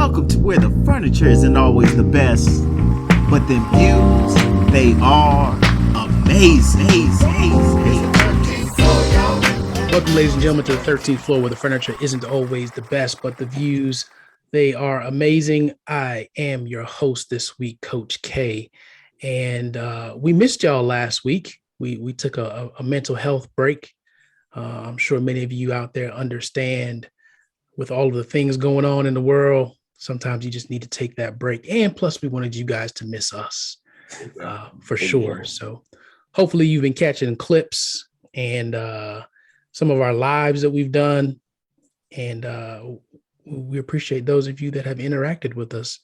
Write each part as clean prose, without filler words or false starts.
welcome to where the furniture isn't always the best, but the views, they are amazing. Welcome, ladies and gentlemen, to the 13th floor, where the furniture isn't always the best, but the views, they are amazing. I am your host this week, Coach K, and we missed y'all last week. We took a mental health break. I'm sure many of you out there understand, with all of the things going on in the world, sometimes you just need to take that break. And plus, we wanted you guys to miss us for sure. So hopefully you've been catching clips and some of our lives that we've done. And we appreciate those of you that have interacted with us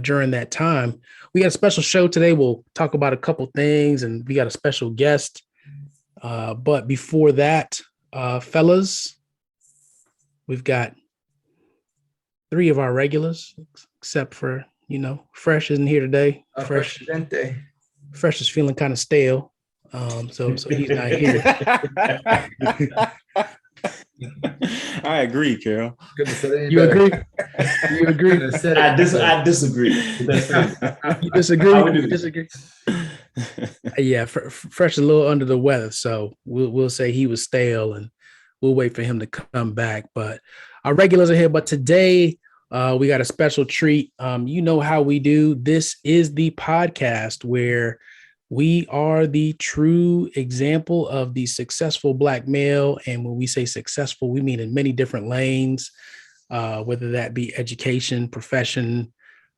during that time. We got a special show today. We'll talk about a couple things, and we got a special guest. But before that, fellas, we've got three of our regulars, except for, Fresh isn't here today. Fresh is feeling kind of stale. So he's not here. I agree, Carol. You agree? You agree? I disagree. You disagree? Yeah, Fresh is a little under the weather, so we'll say he was stale, and we'll wait for him to come back. But our regulars are here. But today we got a special treat. You know how we do. This is the podcast where we are the true example of the successful Black male. And when we say successful, we mean in many different lanes, whether that be education, profession,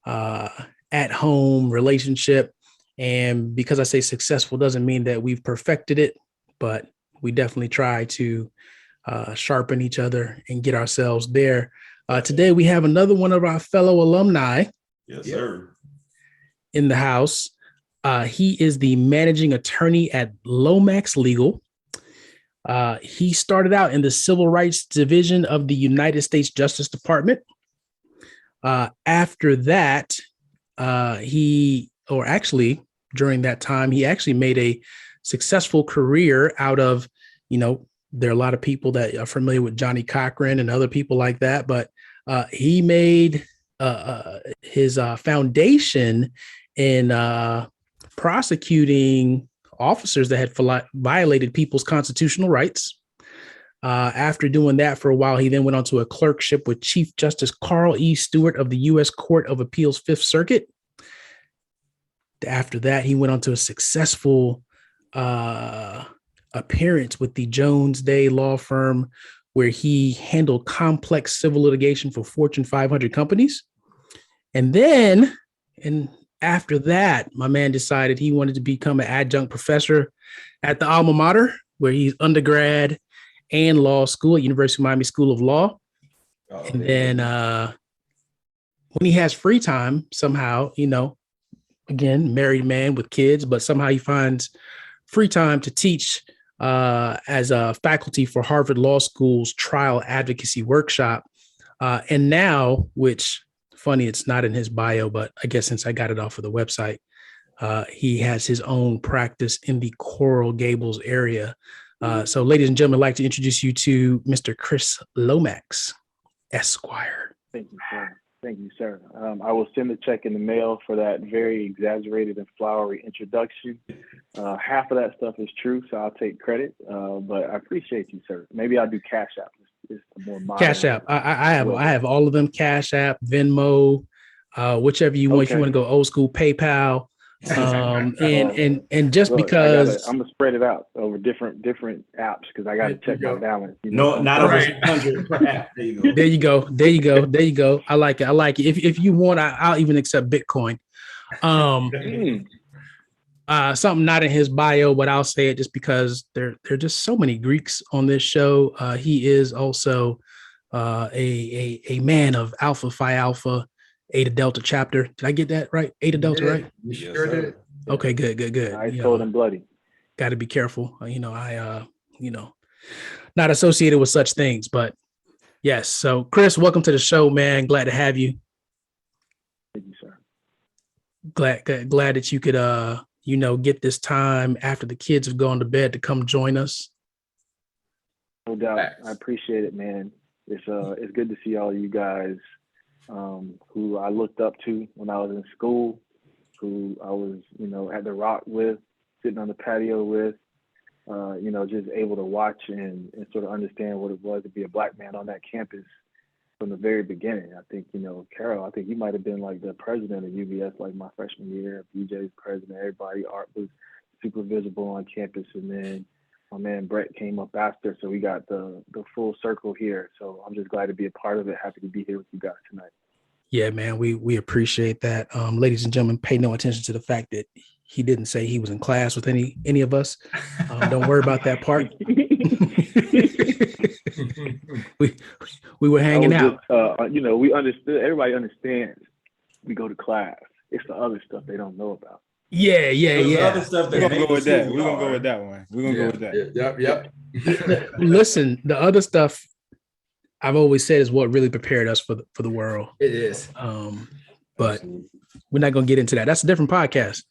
at home, relationship. And because I say successful doesn't mean that we've perfected it, but we definitely try to sharpen each other and get ourselves there. Today, we have another one of our fellow alumni. Yes, sir. In the house. He is the managing attorney at Lomax Legal. He started out in the Civil Rights Division of the United States Justice Department. After that, during that time, he actually made a successful career out of, there are a lot of people that are familiar with Johnny Cochran and other people like that, but he made his foundation in prosecuting officers that had violated people's constitutional rights. After doing that for a while, he then went on to a clerkship with Chief Justice Carl E. Stewart of the U.S. Court of Appeals, Fifth Circuit. After that, he went on to a successful appearance with the Jones Day law firm, where he handled complex civil litigation for Fortune 500 companies. And after that, my man decided he wanted to become an adjunct professor at the alma mater, where he's undergrad and law school at University of Miami School of Law. Then when he has free time, somehow, again, married man with kids, but somehow he finds free time to teach as a faculty for Harvard Law School's trial advocacy workshop. And now, which funny, it's not in his bio, but I guess since I got it off of the website, he has his own practice in the Coral Gables area. So ladies and gentlemen, I'd like to introduce you to Mr. Chris Lomax, Esquire. Thank you, sir. Thank you, sir. I will send a check in the mail for that very exaggerated and flowery introduction. Half of that stuff is true, so I'll take credit. But I appreciate you, sir. Maybe I'll do Cash App. It's more modern. Cash App. I have all of them. Cash App, Venmo, whichever you want. Okay. If you want to go old school, PayPal. And just because I'm gonna spread it out over different apps because I got to check my balance. No, not over 100 per app. There you go. I like it. If you want, I'll even accept Bitcoin. Something not in his bio, but I'll say it just because there are just so many Greeks on this show. He is also a man of Alpha Phi Alpha, Eta Delta chapter. Did I get that right? Eta Delta, right? You sure did. Okay, good. I told him bloody. Got to be careful. I not associated with such things, but yes. So Chris, welcome to the show, man. Glad to have you. Thank you, sir. Glad that you could, get this time after the kids have gone to bed to come join us. No doubt. I appreciate it, man. It's good to see all you guys who I looked up to when I was in school, who I was, at the Rock with, sitting on the patio with, just able to watch and sort of understand what it was to be a Black man on that campus from the very beginning. I think, Carol, I think you might have been like the president of UVS like my freshman year. BJ's president, everybody. Art was super visible on campus. And then my man Brett came up after. So we got the full circle here. So I'm just glad to be a part of it. Happy to be here with you guys tonight. Yeah, man, we appreciate that. Ladies and gentlemen, pay no attention to the fact that he didn't say he was in class with any of us. Don't worry about that part. we were hanging out. We understood. Everybody understands. We go to class. It's the other stuff they don't know about. Yeah. Other stuff that We're gonna go with that. We're We're gonna go with that one. We're gonna go with that. Yep. Listen, the other stuff I've always said is what really prepared us for the world. It is. But Absolutely. we're not going to get into that. That's a different podcast.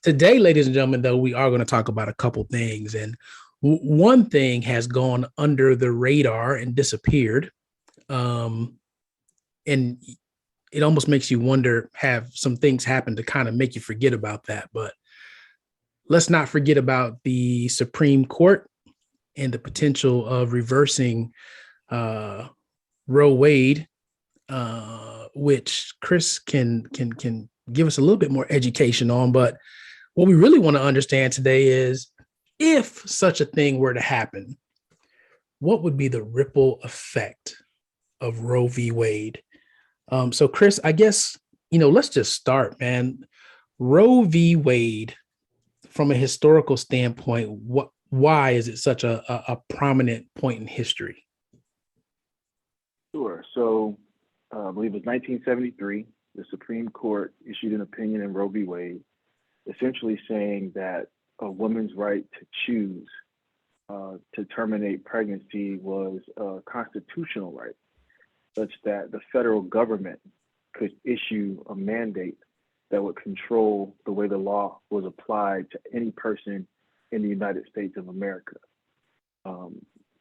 Today, ladies and gentlemen, though, we are going to talk about a couple things. And one thing has gone under the radar and disappeared. And it almost makes you wonder, have some things happen to kind of make you forget about that. But let's not forget about the Supreme Court and the potential of reversing Roe Wade, which Chris can give us a little bit more education on. But what we really want to understand today is, if such a thing were to happen, what would be the ripple effect of Roe v. Wade? So Chris, I guess, let's just start, man. Roe v. Wade, from a historical standpoint, why is it such a prominent point in history? Sure. So I believe it was 1973, the Supreme Court issued an opinion in Roe v. Wade, essentially saying that a woman's right to choose to terminate pregnancy was a constitutional right, such that the federal government could issue a mandate that would control the way the law was applied to any person in the United States of America.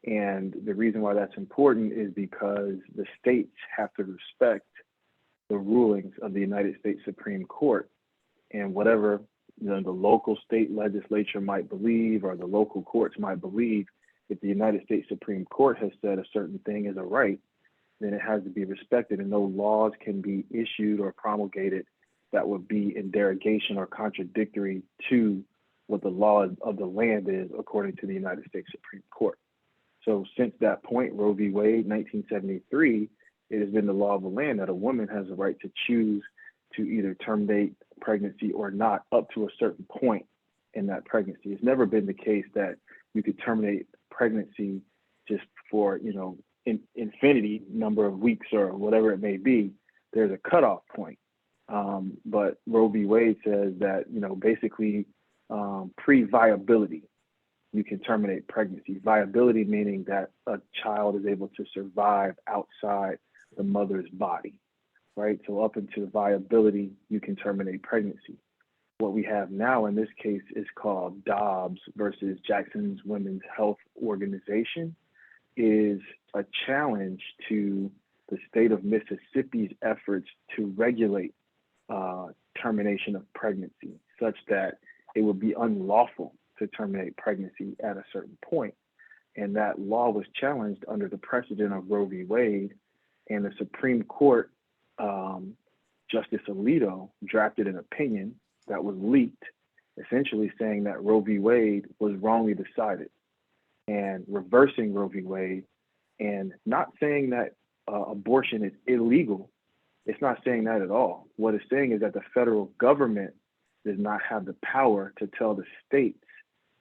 And the reason why that's important is because the states have to respect the rulings of the United States Supreme Court, and whatever the local state legislature might believe, or the local courts might believe, if the United States Supreme Court has said a certain thing is a right, then it has to be respected, and no laws can be issued or promulgated that would be in derogation or contradictory to what the law of the land is according to the United States Supreme Court. So since that point, Roe v. Wade, 1973, it has been the law of the land that a woman has the right to choose to either terminate pregnancy or not up to a certain point in that pregnancy. It's never been the case that you could terminate pregnancy just for, infinity number of weeks or whatever it may be. There's a cutoff point. But Roe v. Wade says that, basically pre-viability, you can terminate pregnancy. Viability meaning that a child is able to survive outside the mother's body, right? So up into viability, you can terminate pregnancy. What we have now in this case is called Dobbs versus Jackson's Women's Health Organization, is a challenge to the state of Mississippi's efforts to regulate termination of pregnancy, such that it would be unlawful to terminate pregnancy at a certain point. And that law was challenged under the precedent of Roe v. Wade, and the Supreme Court, Justice Alito, drafted an opinion that was leaked, essentially saying that Roe v. Wade was wrongly decided, and reversing Roe v. Wade, and not saying that abortion is illegal. It's not saying that at all. What it's saying is that the federal government does not have the power to tell the states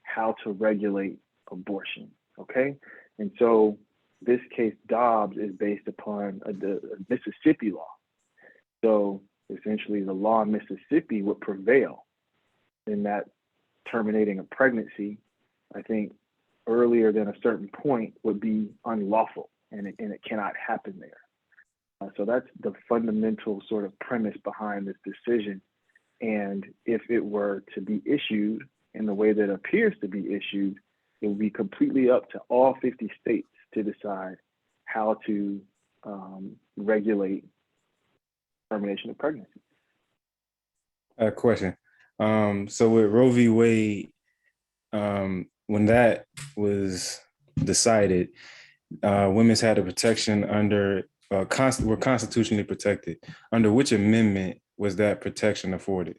how to regulate abortion, okay? And so this case, Dobbs, is based upon the Mississippi law. So essentially the law in Mississippi would prevail in that terminating a pregnancy, I think, earlier than a certain point would be unlawful, and it cannot happen there. So that's the fundamental sort of premise behind this decision. And if it were to be issued in the way that it appears to be issued, it would be completely up to all 50 states to decide how to regulate termination of pregnancy. A question. So with Roe v. Wade, when that was decided, women's had a protection under were constitutionally protected. Under which amendment was that protection afforded?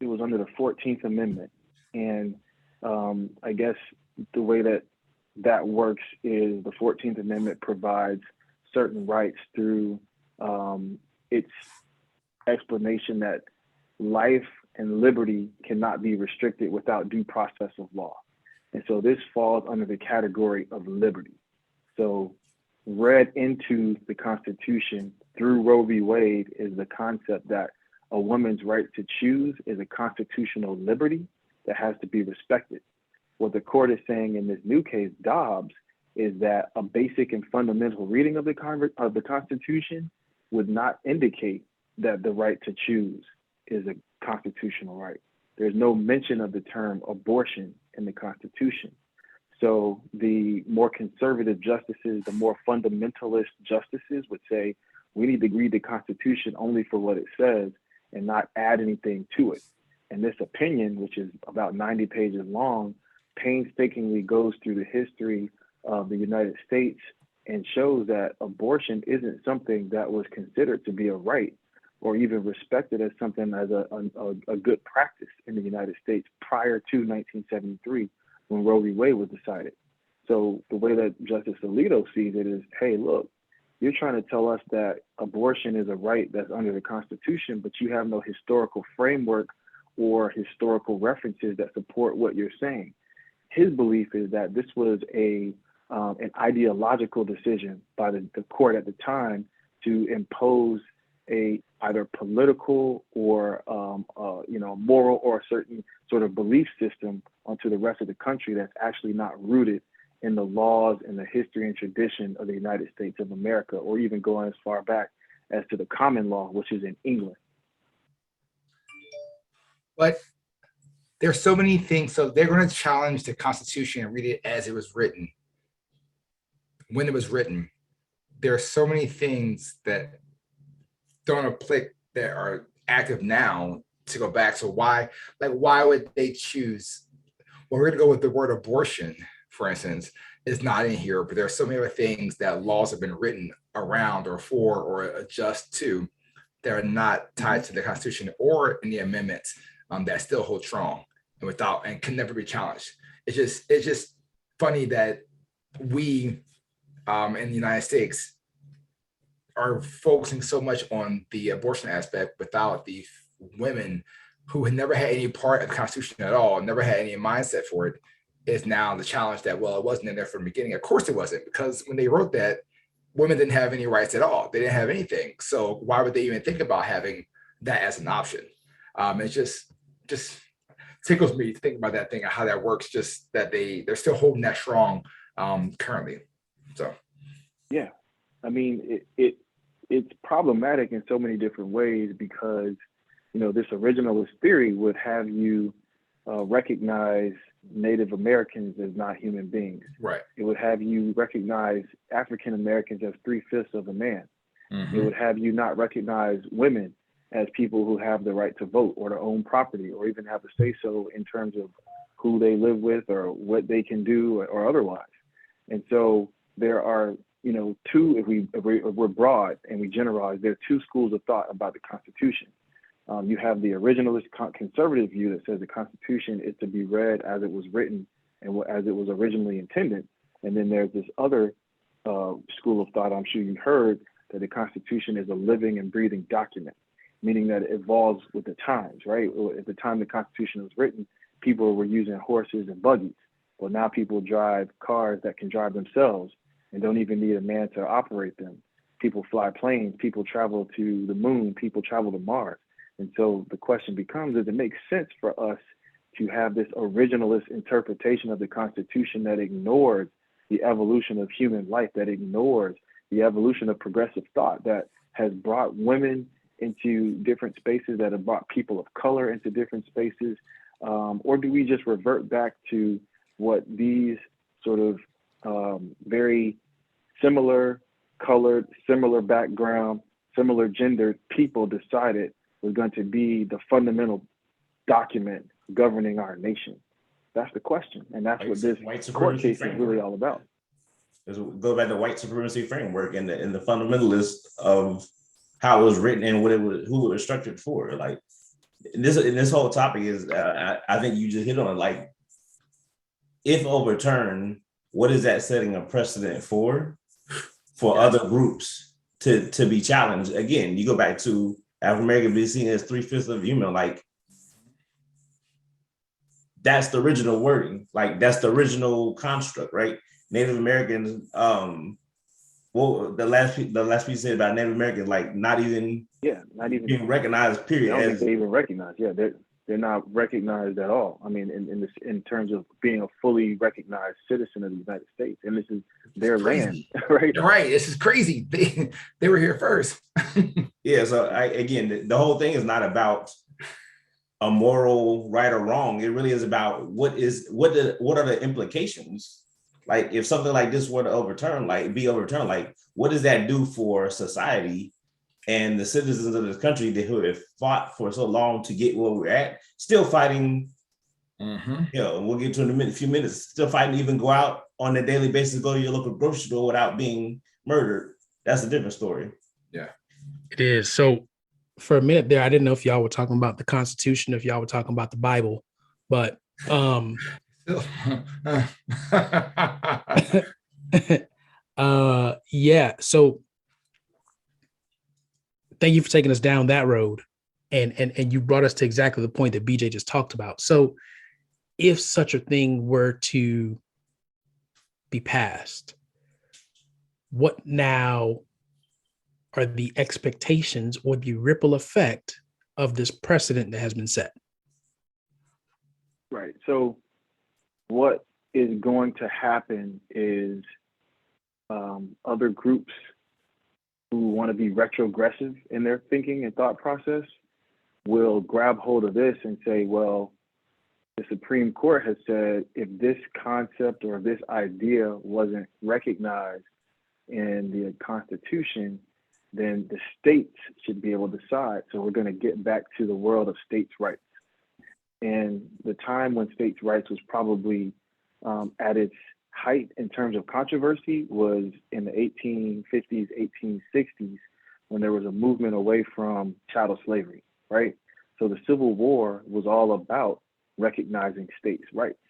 It was under the 14th Amendment. And I guess the way that works is the 14th Amendment provides certain rights through its explanation that life and liberty cannot be restricted without due process of law. And so this falls under the category of liberty. So read into the Constitution through Roe v. Wade is the concept that a woman's right to choose is a constitutional liberty that has to be respected. What the court is saying in this new case, Dobbs, is that a basic and fundamental reading of the Constitution would not indicate that the right to choose is a constitutional right. There's no mention of the term abortion in the Constitution. So the more conservative justices, the more fundamentalist justices would say, we need to read the Constitution only for what it says and not add anything to it. And this opinion, which is about 90 pages long, painstakingly goes through the history of the United States and shows that abortion isn't something that was considered to be a right or even respected as something as a good practice in the United States prior to 1973 when Roe v. Wade was decided. So the way that Justice Alito sees it is, hey, look, you're trying to tell us that abortion is a right that's under the Constitution, but you have no historical framework or historical references that support what you're saying. His belief is that this was an ideological decision by the court at the time to impose a either political or moral or a certain sort of belief system onto the rest of the country that's actually not rooted in the laws and the history and tradition of the United States of America, or even going as far back as to the common law, which is in England. But there's so many things. So they're going to challenge the Constitution and read it as it was written. When it was written, there are so many things that don't apply that are active now to go back. So why would they choose? Well, we're going to go with the word abortion, for instance, is not in here, but there are so many other things that laws have been written around or for or adjust to that are not tied to the Constitution or in the amendments that still hold strong and can never be challenged. It's just funny that we in the United States are focusing so much on the abortion aspect without the women who had never had any part of the Constitution at all, never had any mindset for it, is now the challenge that, well, it wasn't in there from the beginning. Of course it wasn't, because when they wrote that, women didn't have any rights at all. They didn't have anything. So why would they even think about having that as an option? It just tickles me to think about that thing and how that works, just that they're still holding that strong currently. So. Yeah, I mean, it's problematic in so many different ways because, this originalist theory would have you recognize Native Americans as not human beings. Right. It would have you recognize African Americans as 3/5 of a man. Mm-hmm. It would have you not recognize women as people who have the right to vote or to own property or even have a say so in terms of who they live with or what they can do or otherwise. And so there are, two, if we're broad and we generalize, there are two schools of thought about the Constitution. You have the originalist conservative view that says the Constitution is to be read as it was written and as it was originally intended. And then there's this other school of thought, I'm sure you heard, that the Constitution is a living and breathing document, meaning that it evolves with the times, right? At the time the Constitution was written, people were using horses and buggies. Well, now people drive cars that can drive themselves and don't even need a man to operate them. People fly planes, people travel to the moon, people travel to Mars. And so the question becomes, does it make sense for us to have this originalist interpretation of the Constitution that ignores the evolution of human life, that ignores the evolution of progressive thought, that has brought women into different spaces, that have brought people of color into different spaces? Or do we just revert back to what these sort of very similar colored, similar background, similar gendered people decided was going to be the fundamental document governing our nation? That's the question. And that's what this court case is really all about. Go back to white supremacy framework and the fundamentalist of how it was written and who it was structured for. Like this whole topic is, I think you just hit on it. Like, if overturned, what is that setting a precedent for other groups to be challenged? Again, you go back to African American being seen as 3/5 of human. Like, that's the original wording. Like, that's the original construct, right? Native Americans. Well, the last piece said about Native Americans, like not even being recognized. Period. I don't think they even recognize. Yeah, they're not recognized at all. I mean, in terms of being a fully recognized citizen of the United States, and this is their land, right? Right. This is crazy. They were here first. Yeah. So again, the whole thing is not about a moral right or wrong. It really is about what are the implications. Like, if something like this were to be overturned, like what does that do for society and the citizens of this country who have fought for so long to get where we're at, still fighting? You know, we'll get to in a few minutes. Still fighting to even go out on a daily basis, go to your local grocery store without being murdered. That's a different story. Yeah, it is. So for a minute there, I didn't know if y'all were talking about the Constitution, if y'all were talking about the Bible, but yeah. So thank you for taking us down that road. And you brought us to exactly the point that BJ just talked about. So if such a thing were to be passed, what now are the expectations or the ripple effect of this precedent that has been set? Right. So what is going to happen is other groups who want to be retrogressive in their thinking and thought process will grab hold of this and say, well, the Supreme Court has said if this concept or this idea wasn't recognized in the Constitution, then the states should be able to decide. So we're going to get back to the world of states' rights. And the time when states' rights was probably at its height in terms of controversy was in the 1850s, 1860s, when there was a movement away from chattel slavery, right? So the Civil War was all about recognizing states' rights.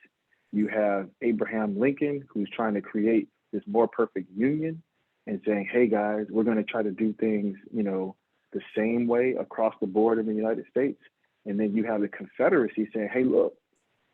You have Abraham Lincoln, who's trying to create this more perfect union and saying, hey guys, we're going to try to do things, you know, the same way across the board in the United States. And then you have the Confederacy saying, hey, look,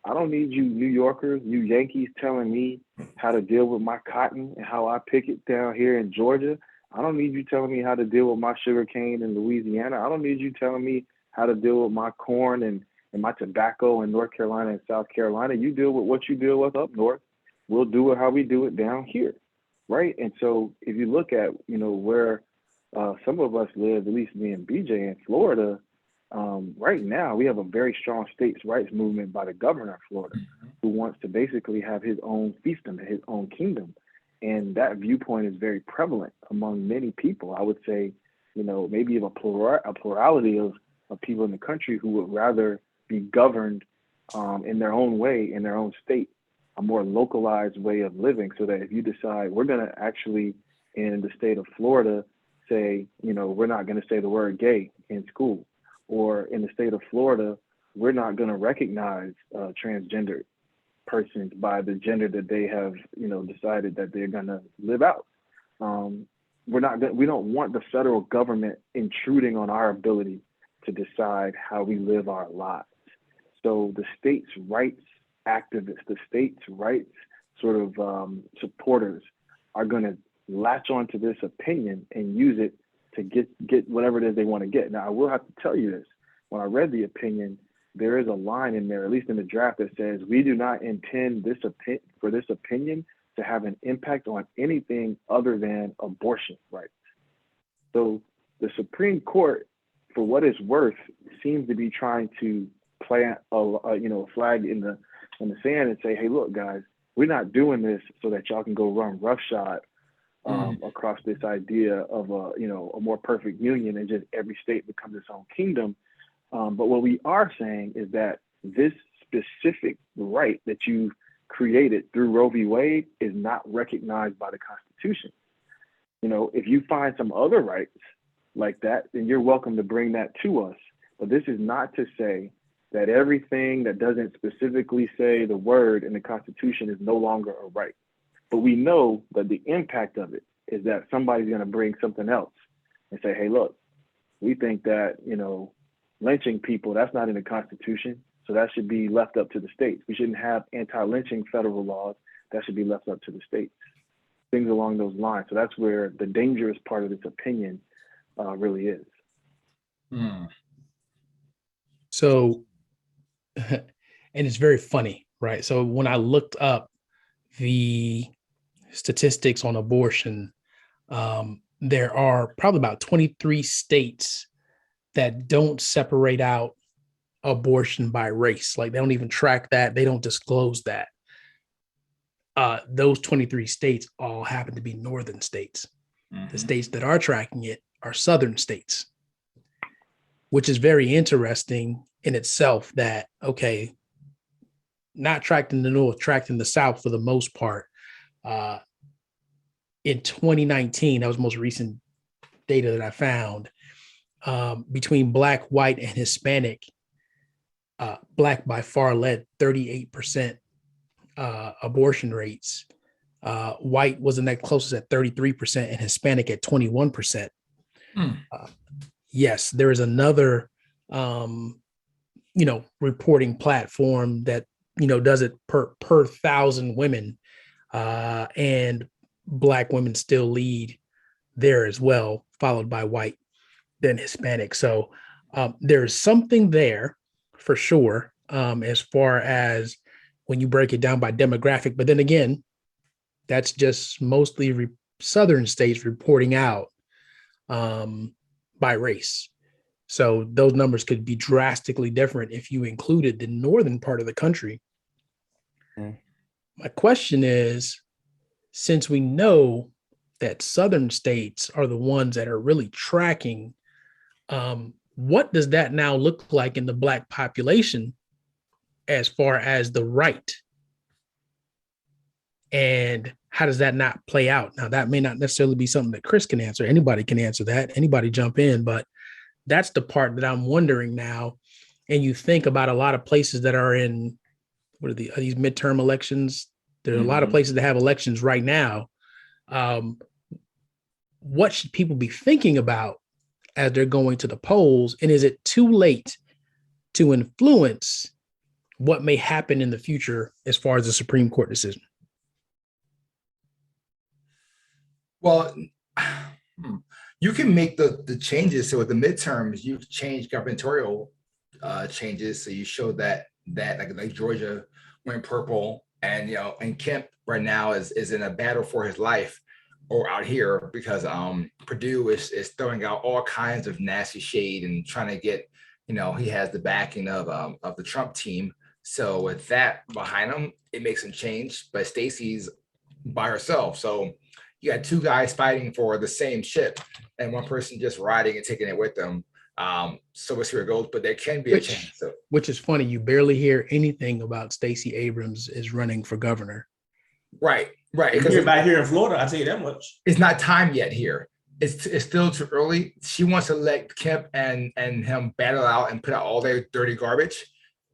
I don't need you New Yorkers, you Yankees telling me how to deal with my cotton and how I pick it down here in Georgia. I don't need you telling me how to deal with my sugar cane in Louisiana. I don't need you telling me how to deal with my corn and my tobacco in North Carolina and South Carolina. You deal with what you deal with up north. We'll do it how we do it down here, right? And so if you look at, you know, where some of us live, at least me and BJ in Florida, right now we have a very strong states' rights movement by the governor of Florida, who wants to basically have his own fiefdom, his own kingdom. And that viewpoint is very prevalent among many people. I would say, you know, maybe a plurality of people in the country who would rather be governed in their own way, in their own state, a more localized way of living, so that if you decide we're going to actually, in the state of Florida, say, you know, we're not going to say the word gay in school, or in the state of Florida, we're not going to recognize transgender persons by the gender that they have, you know, decided that they're going to live out. We don't want the federal government intruding on our ability to decide how we live our lives. So the states' rights activists, the states' rights sort of supporters are going to latch onto this opinion and use it to get whatever it is they want to get. Now, I will have to tell you this. When I read the opinion, there is a line in there, at least in the draft, that says, we do not intend for this opinion to have an impact on anything other than abortion rights. So the Supreme Court, for what it's worth, seems to be trying to plant a flag in the sand and say, hey, look, guys, we're not doing this so that y'all can go run roughshod across this idea of a more perfect union and just every state becomes its own kingdom. But what we are saying is that this specific right that you created through Roe v. Wade is not recognized by the Constitution. If you find some other rights like that, then you're welcome to bring that to us. But this is not to say that everything that doesn't specifically say the word in the Constitution is no longer a right. But we know that the impact of it is that somebody's going to bring something else and say, hey, look, we think that, lynching people, that's not in the Constitution. So that should be left up to the states. We shouldn't have anti-lynching federal laws. That should be left up to the states. Things along those lines. So that's where the dangerous part of this opinion really is. So, and it's very funny, right? So when I looked up the statistics on abortion, there are probably about 23 states that don't separate out abortion by race. Like they don't even track that. They don't disclose that. Those 23 states all happen to be northern states. The states that are tracking it are southern states, which is very interesting in itself that, okay, not tracked in the north, tracked in the south for the most part. In 2019, that was the most recent data that I found, between Black, white, and Hispanic, Black by far led 38% abortion rates. White was the next closest at 33% and Hispanic at 21%. Yes, there is another, reporting platform that, does it per 1,000 women, and Black women still lead there as well, followed by white, then Hispanic. So there's something there for sure, as far as when you break it down by demographic. But then again, that's just mostly southern states reporting out by race. So those numbers could be drastically different if you included the northern part of the country. My question is, since we know that southern states are the ones that are really tracking, what does that now look like in the Black population as far as the right? And how does that not play out? Now, that may not necessarily be something that Chris can answer. Anybody can answer that. Anybody jump in, but that's the part that I'm wondering now. And you think about a lot of places that are in, are these midterm elections? There are a lot of places that have elections right now. What should people be thinking about as they're going to the polls? And is it too late to influence what may happen in the future as far as the Supreme Court decision? Well, you can make the changes. So with the midterms, you change gubernatorial changes. So you show that like Georgia went purple, and Kemp right now is in a battle for his life or out here because Purdue is throwing out all kinds of nasty shade and trying to get, he has the backing of the Trump team. So with that behind him, it makes him change. But Stacey's by herself. So you got two guys fighting for the same ship and one person just riding and taking it with them. So we'll see where it goes, but there can be a change. So. Which is funny. You barely hear anything about Stacey Abrams is running for governor. Right. You hear about here in Florida, I'll tell you that much. It's not time yet here. It's still too early. She wants to let Kemp and him battle out and put out all their dirty garbage.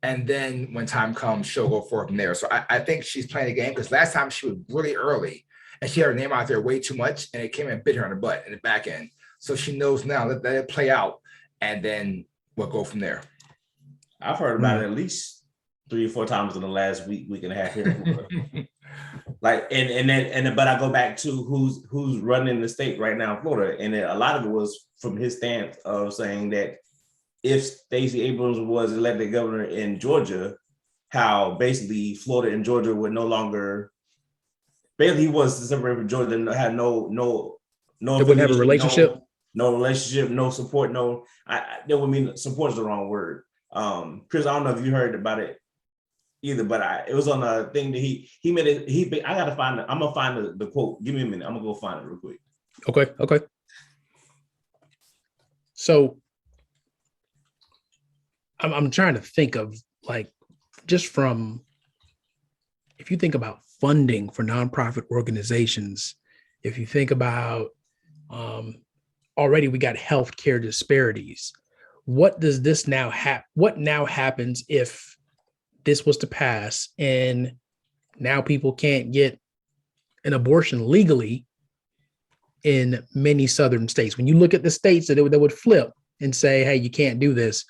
And then when time comes, she'll go forward from there. So I think she's playing the game because last time she was really early and she had her name out there way too much and it came and bit her on the butt in the back end. So she knows now that let it play out and then we'll go from there. I've heard about it at least 3 or 4 times in the last week and a half here in Florida. But I go back to who's running the state right now in Florida, and a lot of it was from his stance of saying that if Stacey Abrams was elected governor in Georgia, how basically Florida and Georgia would no longer. Basically, he was separate from Georgia and had no. They wouldn't have a relationship. No relationship, no support, that would mean support is the wrong word. Chris, I don't know if you heard about it. either, but it was on a thing that he made it. I gotta find it. I'm gonna find the quote. Give me a minute. I'm gonna go find it real quick. Okay. So I'm trying to think of, like, just from, if you think about funding for nonprofit organizations, if you think about already we got healthcare disparities. What does this now have? What now happens if this was to pass and now people can't get an abortion legally in many southern states? When you look at the states that would flip and say, hey, you can't do this,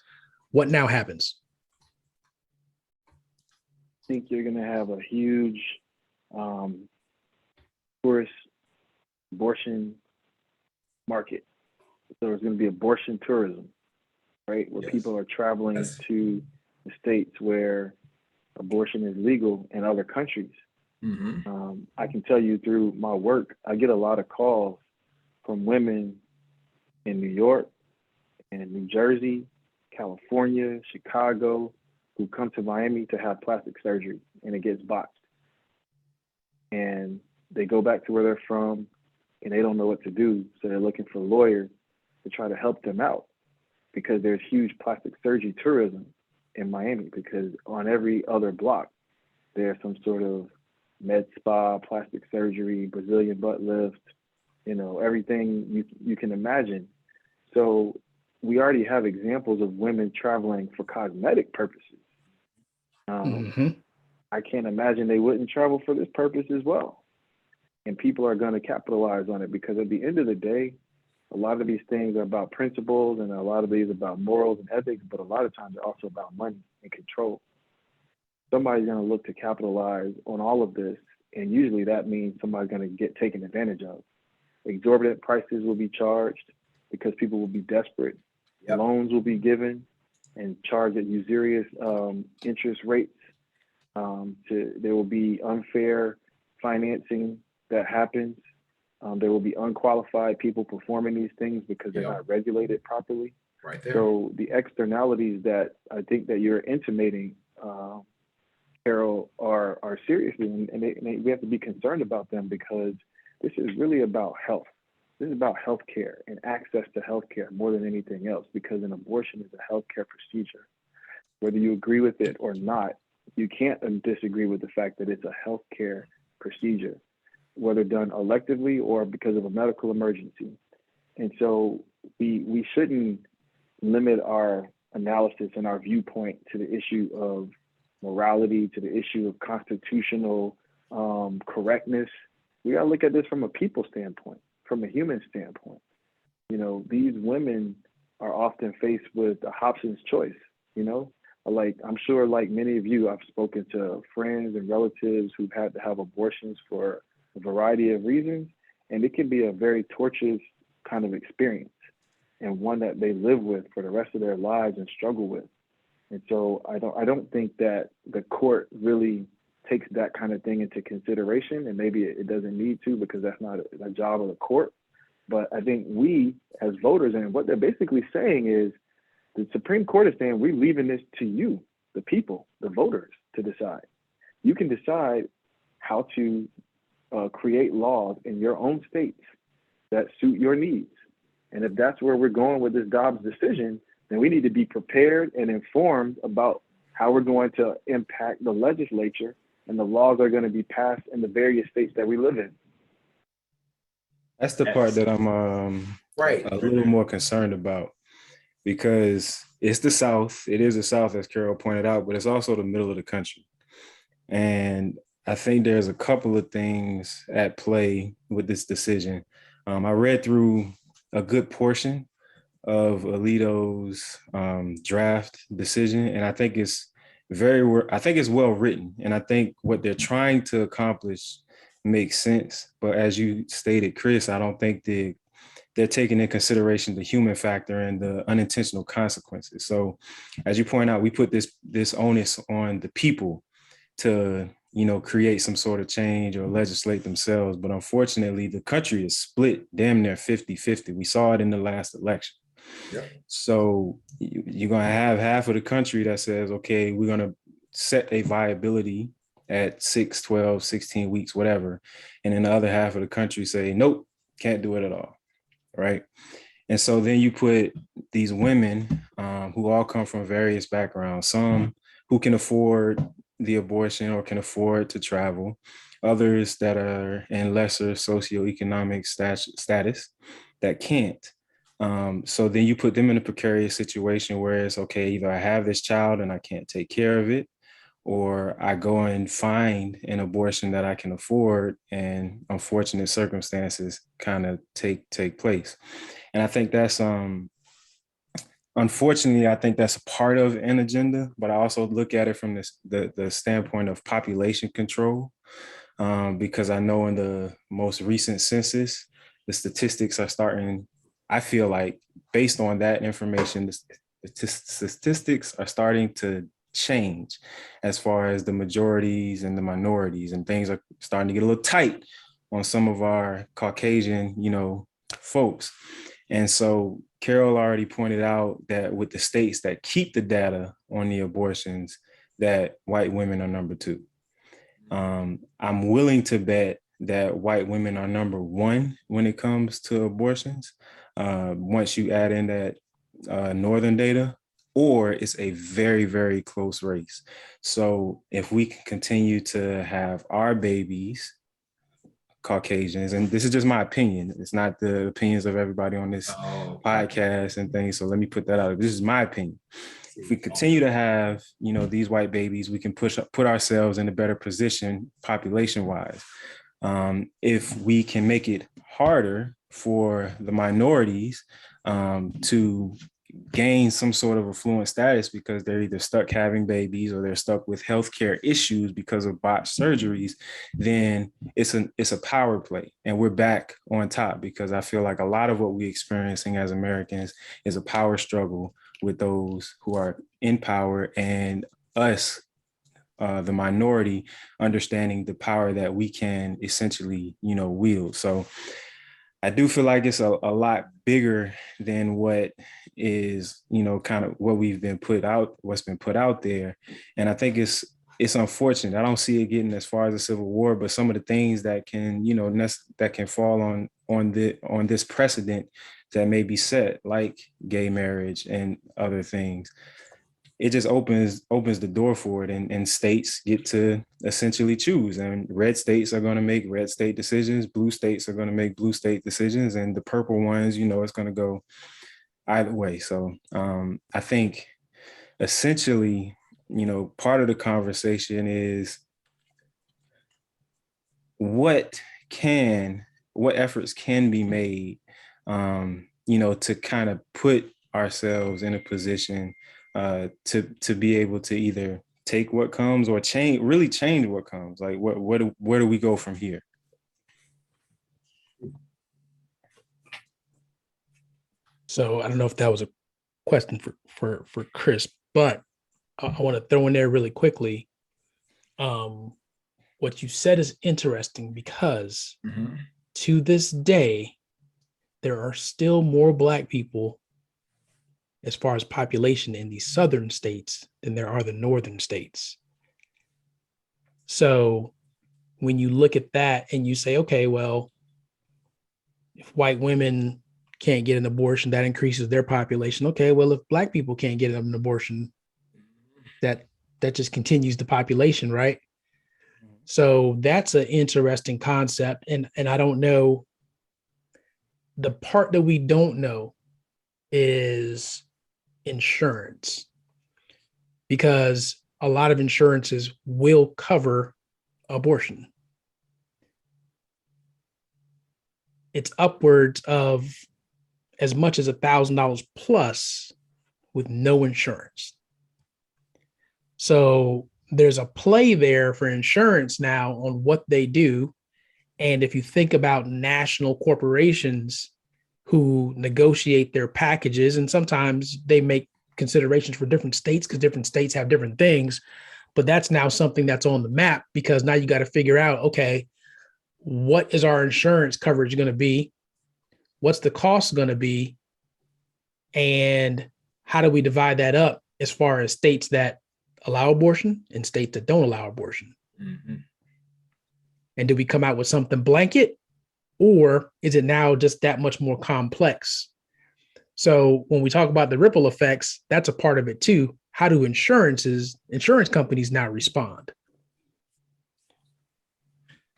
what now happens? I think you're going to have a huge tourist abortion market. So there's going to be abortion tourism, right? Where people are traveling to the states where abortion is legal in other countries. I can tell you through my work, I get a lot of calls from women in New York and New Jersey, California, Chicago, who come to Miami to have plastic surgery, and it gets botched. And they go back to where they're from and they don't know what to do. So they're looking for lawyers to try to help them out, because there's huge plastic surgery tourism in Miami, because on every other block, there's some sort of med spa, plastic surgery, Brazilian butt lift, everything you can imagine. So we already have examples of women traveling for cosmetic purposes. I can't imagine they wouldn't travel for this purpose as well. And people are going to capitalize on it, because at the end of the day, a lot of these things are about principles, and a lot of these are about morals and ethics, but a lot of times they're also about money and control. Somebody's going to look to capitalize on all of this, and usually that means somebody's going to get taken advantage of. Exorbitant prices will be charged because people will be desperate. Loans will be given and charged at usurious interest rates. There will be unfair financing that happens. There will be unqualified people performing these things because they're not regulated properly. Right there. So the externalities that I think that you're intimating, Carol, are seriously, and we have to be concerned about them, because this is really about health. This is about healthcare and access to healthcare more than anything else, because an abortion is a healthcare procedure. Whether you agree with it or not, you can't disagree with the fact that it's a healthcare procedure, whether done electively or because of a medical emergency. And so we shouldn't limit our analysis and our viewpoint to the issue of morality, to the issue of constitutional correctness. We got to look at this from a people standpoint, from a human standpoint. These women are often faced with a Hobson's choice. Like, I'm sure, like many of you, I've spoken to friends and relatives who've had to have abortions for a variety of reasons, and it can be a very torturous kind of experience, and one that they live with for the rest of their lives and struggle with. And so I don't think that the court really takes that kind of thing into consideration, and maybe it doesn't need to, because that's not a job of the court. But I think we as voters, and what they're basically saying is, the Supreme Court is saying, we're leaving this to you, the people, the voters, to decide. You can decide how to create laws in your own states that suit your needs. And if that's where we're going with this Dobbs decision, then we need to be prepared and informed about how we're going to impact the legislature and the laws that are going to be passed in the various states that we live in. That's the part that I'm a little more concerned about, because it's the South. It is the South, as Carol pointed out, but it's also the middle of the country. And I think there's a couple of things at play with this decision. I read through a good portion of Alito's draft decision, and I think it's well written, and I think what they're trying to accomplish makes sense. But as you stated, Chris, I don't think they're taking into consideration the human factor and the unintentional consequences. So, as you point out, we put this onus on the people to create some sort of change or legislate themselves. But unfortunately, the country is split damn near 50-50. We saw it in the last election. Yep. So you're going to have half of the country that says, okay, we're going to set a viability at 6, 12, 16 weeks, whatever. And then the other half of the country say, nope, can't do it at all. Right. And so then you put these women who all come from various backgrounds, some who can afford the abortion or can afford to travel, others that are in lesser socioeconomic status that can't. So then you put them in a precarious situation where it's okay, either I have this child and I can't take care of it, or I go and find an abortion that I can afford, and unfortunate circumstances kind of take place. And I think that's unfortunately, I think that's a part of an agenda, but I also look at it from the standpoint of population control, because I know in the most recent census, the statistics are starting, I feel like based on that information, the statistics are starting to change as far as the majorities and the minorities, and things are starting to get a little tight on some of our Caucasian, folks. And so Carol already pointed out that with the states that keep the data on the abortions, that white women are number 2. I'm willing to bet that white women are number 1 when it comes to abortions. Once you add in that northern data, or it's a very, very close race. So if we can continue to have our babies Caucasians, and this is just my opinion, it's not the opinions of everybody on this podcast and things, so let me put that out. This is my opinion. If we continue to have these white babies, we can put ourselves in a better position population wise. If we can make it harder for the minorities to gain some sort of affluent status because they're either stuck having babies or they're stuck with healthcare issues because of botched surgeries, then it's a power play. And we're back on top, because I feel like a lot of what we're experiencing as Americans is a power struggle with those who are in power, and us, the minority, understanding the power that we can essentially, wield. So I do feel like it's a lot bigger than what is, kind of what what's been put out there. And I think it's unfortunate. I don't see it getting as far as a civil war, but some of the things that can, that can fall on this precedent that may be set, like gay marriage and other things, it just opens the door for it, and states get to essentially choose. And red states are going to make red state decisions, blue states are going to make blue state decisions, and the purple ones, it's going to go either way. So I think essentially, part of the conversation is what efforts can be made, to kind of put ourselves in a position to be able to either take what comes or really change what comes. Like where do we go from here? So I don't know if that was a question for Chris, but I want to throw in there really quickly. What you said is interesting because to this day, there are still more Black people as far as population in the southern states than there are the northern states. So when you look at that and you say, okay, well, if white women can't get an abortion, that increases their population. Okay, well, if Black people can't get an abortion, that just continues the population, right? So that's an interesting concept. And I don't know, the part that we don't know is insurance, because a lot of insurances will cover abortion. It's upwards of as much as $1,000 plus with no insurance. So there's a play there for insurance now on what they do. And if you think about national corporations who negotiate their packages, and sometimes they make considerations for different states because different states have different things, but that's now something that's on the map, because now you got to figure out, okay, what is our insurance coverage going to be? What's the cost going to be? And how do we divide that up as far as states that allow abortion and states that don't allow abortion. Mm-hmm. And do we come out with something blanket, or is it now just that much more complex? So when we talk about the ripple effects, that's a part of it too. How do insurance companies now respond?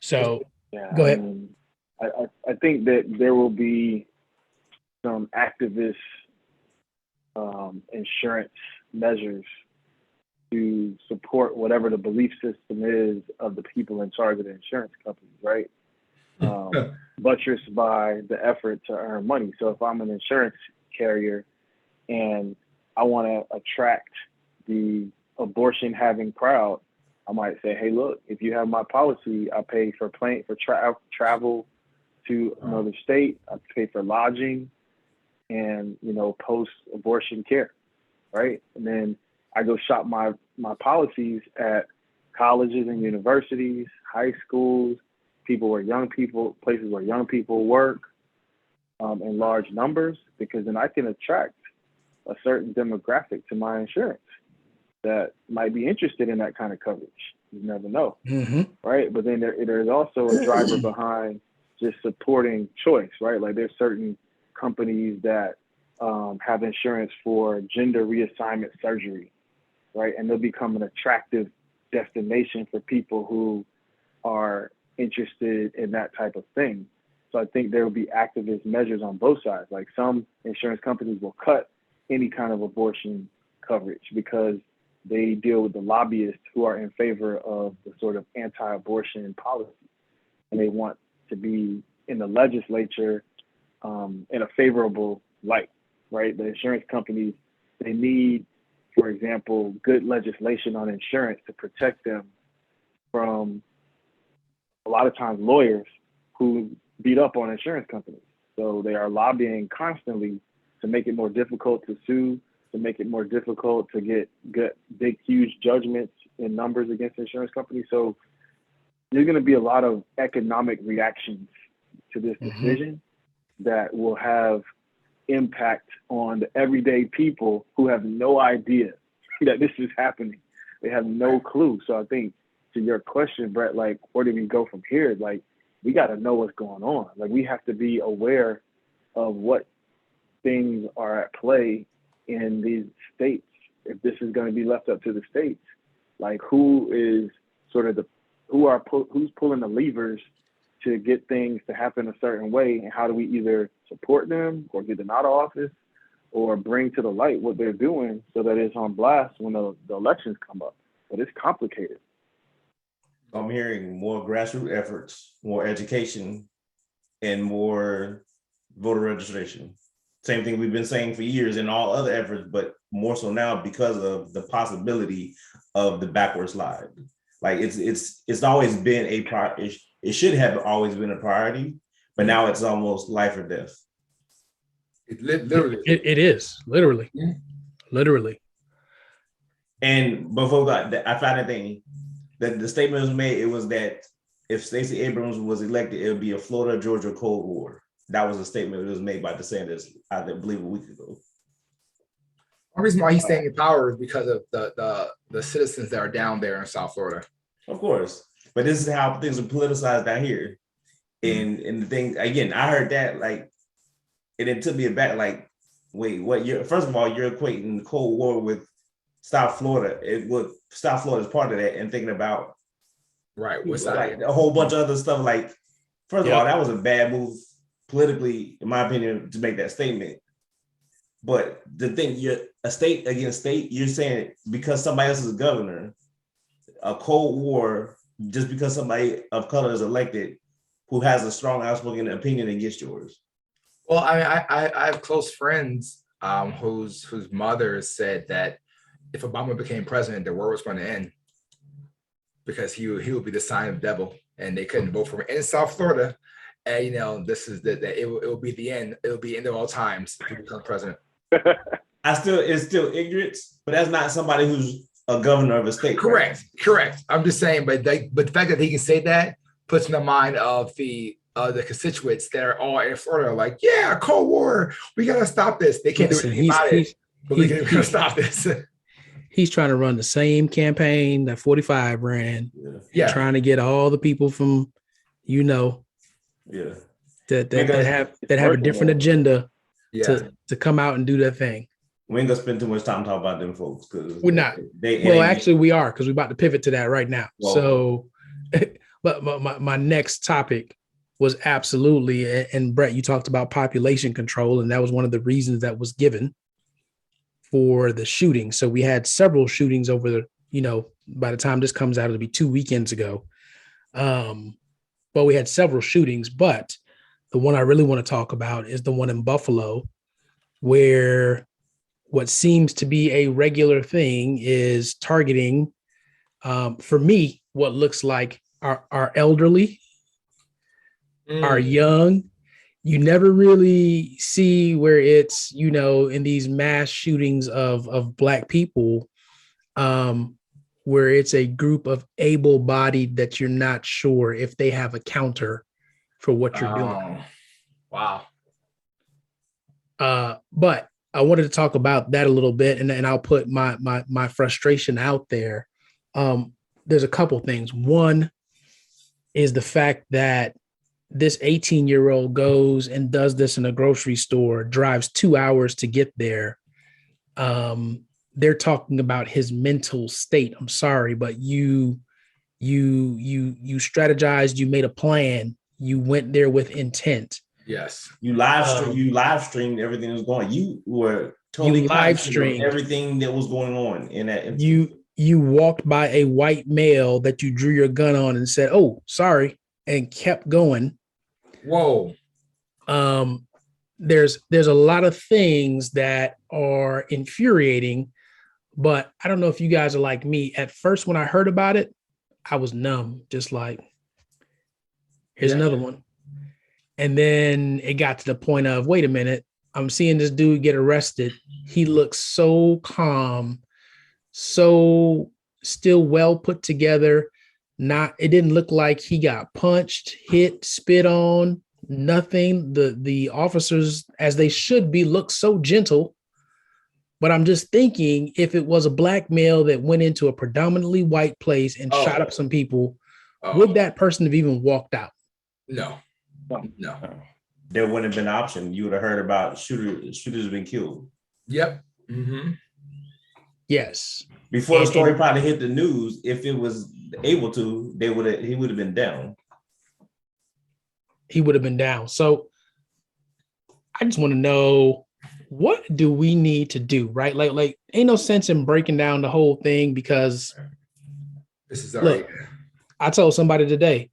So Yeah, go ahead. I think that there will be some activist insurance measures to support whatever the belief system is of the people in charge of the insurance companies, right? Buttressed by the effort to earn money. So if I'm an insurance carrier and I want to attract the abortion having crowd, I might say, hey, look, if you have my policy, I pay for travel to another state, I pay for lodging and, post-abortion care, right? And then I go shop my policies at colleges and universities, high schools, places where young people work in large numbers, because then I can attract a certain demographic to my insurance that might be interested in that kind of coverage. You never know, right? But then there's also a driver behind just supporting choice, right? Like there's certain companies that have insurance for gender reassignment surgery, right? And they'll become an attractive destination for people who are interested in that type of thing. So I think there will be activist measures on both sides. Like some insurance companies will cut any kind of abortion coverage because they deal with the lobbyists who are in favor of the sort of anti-abortion policy. And they want to be in the legislature in a favorable light, right? The insurance companies, they need, for example, good legislation on insurance to protect them from a lot of times lawyers who beat up on insurance companies. So they are lobbying constantly to make it more difficult to sue, to make it more difficult to get big, huge judgments in numbers against insurance companies. So there's going to be a lot of economic reactions to this decision that will have impact on the everyday people who have no idea that this is happening. They have no clue. So I think to your question, Brett, like, where do we go from here? Like, we got to know what's going on. Like, we have to be aware of what things are at play in these states. If this is going to be left up to the states, like who is sort of who's pulling the levers to get things to happen a certain way, and how do we either support them or get them out of office or bring to the light what they're doing so that it's on blast when the elections come up. But it's complicated. I'm hearing more grassroots efforts, more education, and more voter registration. Same thing we've been saying for years in all other efforts, but more so now because of the possibility of the backward slide. Like it's always been a priority. It should have always been a priority, but now it's almost life or death. Literally. It is literally. And before that, I found a thing that the statement was made. It was that if Stacey Abrams was elected, it would be a Florida-Georgia Cold War. That was a statement that was made by DeSantis, I believe, a week ago. The reason why he's staying in power is because of the citizens that are down there in South Florida. Of course. But this is how things are politicized down here. And the thing, again, I heard that, like, and it took me aback, like, wait, what? First of all, you're equating the Cold War with South Florida. South Florida is part of that, and thinking about right, what's like a whole bunch of other stuff. Like, first of all, that was a bad move politically, in my opinion, to make that statement. But the thing, you're a state against state, you're saying because somebody else is a governor, a Cold War, just because somebody of color is elected who has a strong outspoken opinion against yours. Well, I have close friends whose mothers said that if Obama became president, the war was going to end because he would be the sign of the devil, and they couldn't vote for him in South Florida. And this is that it will be the end. It will be end of all times if he becomes president. It's still ignorance, but that's not somebody who's a governor of a state. Correct. I'm just saying, but the fact that he can say that puts in the mind of the constituents that are all in Florida, like, yeah, Cold War, we gotta stop this. They can't do anything about it, but we're gonna stop this. he's trying to run the same campaign that 45 ran. Yeah. Trying to get all the people from, Yeah. that have a Working different on it. agenda Yeah. to come out and do their thing. We ain't gonna spend too much time talking about them folks because We're not. Actually, we are, because we're about to pivot to that right now. Well, so, but my next topic was absolutely, and Brett, you talked about population control, and that was one of the reasons that was given for the shooting. So we had several shootings over the, by the time this comes out, it'll be 2 weekends ago. But we had several shootings, but the one I really want to talk about is the one in Buffalo, where what seems to be a regular thing is targeting, for me, what looks like our elderly, our young. You never really see where it's, in these mass shootings of Black people, where it's a group of able-bodied that you're not sure if they have a counter for what you're doing. Wow. But I wanted to talk about that a little bit, and I'll put my frustration out there. There's a couple things. One is the fact that this 18-year-old goes and does this in a grocery store, drives 2 hours to get there. They're talking about his mental state. I'm sorry, but you strategized, you made a plan, you went there with intent. Yes. you live streamed everything that was going. You were totally live conscious of streamed everything that was going on in that. You walked by a white male that you drew your gun on and said, "Oh, sorry," and kept going. Whoa. There's a lot of things that are infuriating, but I don't know if you guys are like me. At first, when I heard about it, I was numb, just like, here's another one. And then it got to the point of, wait a minute, I'm seeing this dude get arrested. He looks so calm, so still well put together. It didn't look like he got punched, hit, spit on, nothing. The officers, as they should be, look so gentle. But I'm just thinking, if it was a Black male that went into a predominantly white place and shot up some people, would that person have even walked out? No. There wouldn't have been an option. You would have heard about shooters been killed. Yep. Mm-hmm. Yes. Before the story probably hit the news, if it was able to, he would have been down. He would have been down. So I just want to know, what do we need to do, right? Like ain't no sense in breaking down the whole thing, because This is already. Look, I told somebody today,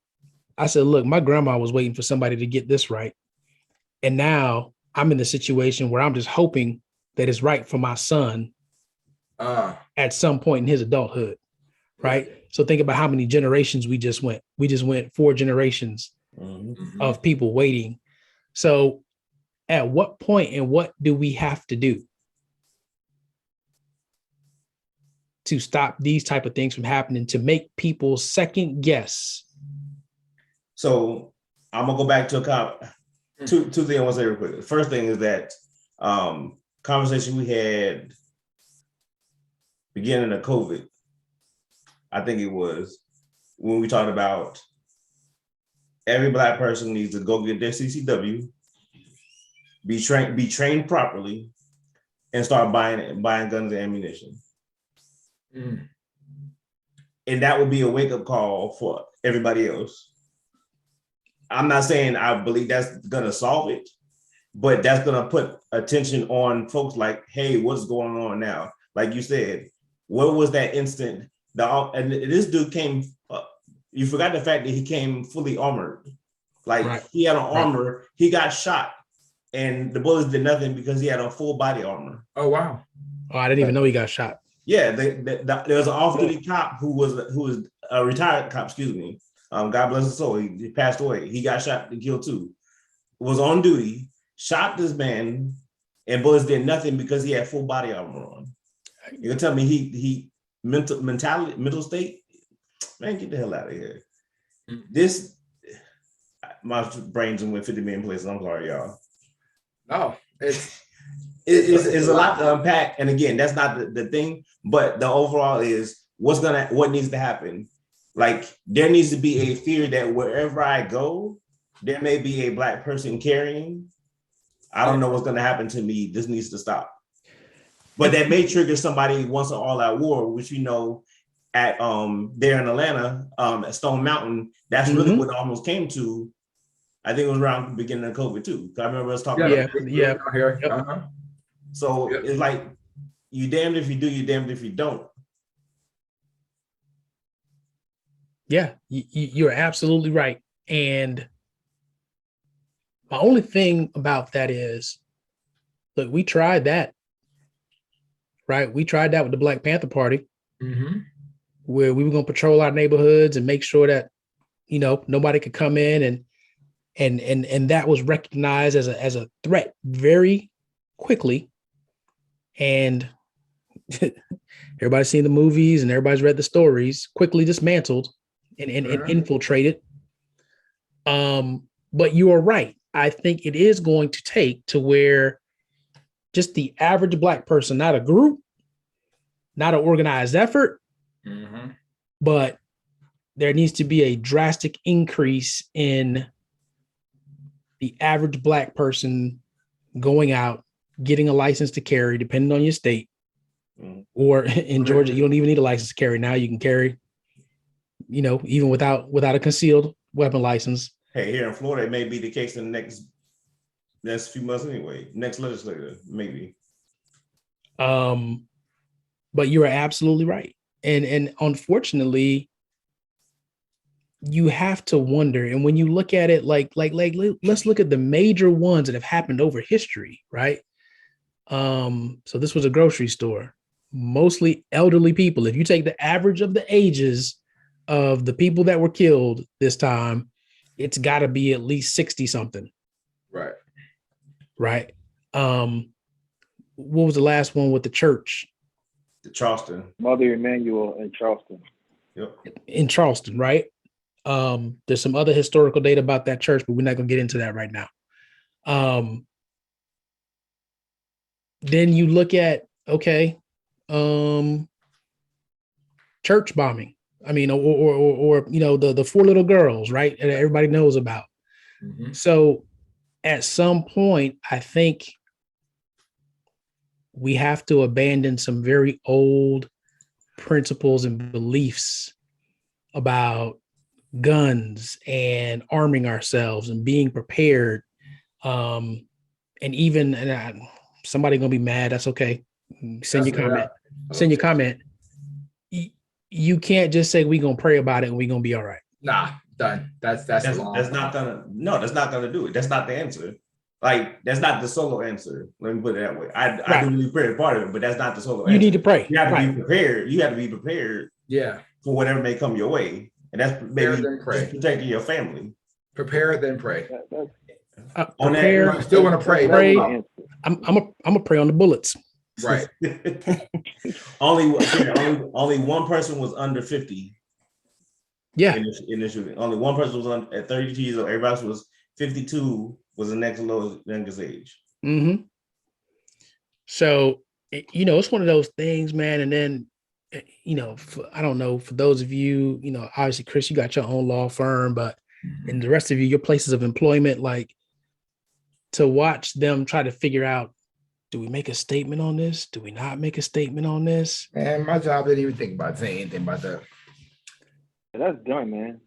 I said, look, my grandma was waiting for somebody to get this right. And now I'm in the situation where I'm just hoping that it's right for my son at some point in his adulthood, right? So think about how many generations we just went. We just went 4 generations of people waiting. So at what point and what do we have to do to stop these type of things from happening, to make people second guess? So I'm gonna go back to two things I want to say real quick. The first thing is that conversation we had beginning of COVID, I think it was, when we talked about every Black person needs to go get their CCW, be trained properly, and start buying guns and ammunition. And that would be a wake-up call for everybody else. I'm not saying I believe that's gonna solve it, but that's gonna put attention on folks like, hey, what's going on now? Like you said, what was that instant? And this dude came, you forgot the fact that he came fully armored. Like he had an armor, he got shot, and the bullets did nothing because he had a full body armor. Oh, wow. Oh, I didn't even know he got shot. Yeah, there was an off-duty cop who was a retired cop, excuse me. God bless his soul. He passed away. He got shot and killed too. Was on duty, shot this man, and bullets did nothing because he had full body armor on. You're gonna tell me he mental state? Man, get the hell out of here. This, my brains went 50 million places. I'm sorry, y'all. No, it's It's a lot to unpack. And again, that's not the thing, but the overall is what needs to happen. Like there needs to be a fear that wherever I go, there may be a Black person carrying. I don't know what's going to happen to me. This needs to stop. But that may trigger somebody wants an all-out war, which we know at there in Atlanta, at Stone Mountain, that's really what it almost came to. I think it was around the beginning of COVID too. I remember us talking about it. Yeah. So it's like you damned if you do, you damned if you don't. Yeah, you're absolutely right. And my only thing about that is, look, we tried that, right? We tried that with the Black Panther Party, where we were going to patrol our neighborhoods and make sure that, nobody could come in, and that was recognized as a threat very quickly. And everybody's seen the movies and everybody's read the stories, quickly dismantled and infiltrated. But you are right. I think it is going to take to where just the average Black person, not a group, not an organized effort, but there needs to be a drastic increase in the average Black person going out, getting a license to carry, depending on your state. Or in Georgia, you don't even need a license to carry. Now you can carry, even without a concealed weapon license. Hey, here in Florida, it may be the case in the next few months anyway. Next legislature, maybe. But you are absolutely right. And unfortunately, you have to wonder. And when you look at it, like let's look at the major ones that have happened over history, right? So this was a grocery store, mostly elderly people. If you take the average of the ages of the people that were killed this time, it's got to be at least 60 something. Right. What was the last one with the church? The Charleston. Mother Emanuel in Charleston. Yep. In Charleston, right? There's some other historical data about that church, but we're not going to get into that right now. Then you look at, church bombing. I mean, or the four little girls, right? That everybody knows about. So at some point, I think we have to abandon some very old principles and beliefs about guns and arming ourselves and being prepared. And somebody gonna be mad. That's okay. Send your comment. You can't just say we're gonna pray about it and we're gonna be all right. Nah, done. That's not gonna do it. That's not the answer. Like that's not the solo answer. Let me put it that way. I do believe prayer is part of it, but that's not the solo answer. You need to pray. You have to be prepared. You have to be prepared. Yeah. For whatever may come your way, and that's maybe just protecting your family. Prepare then pray. Prepare. I still want to pray. I'm gonna pray on the bullets. Right. only one person was under 50. Yeah. In the shooting, only one person was at 32 years old. Everybody else was 52. Was the next youngest age. So it's one of those things, man. And then I don't know, for those of you, obviously, Chris, you got your own law firm, but and the rest of you, your places of employment, like to watch them try to figure out, do we make a statement on this? Do we not make a statement on this? And my job didn't even think about saying anything about that. That's done, man.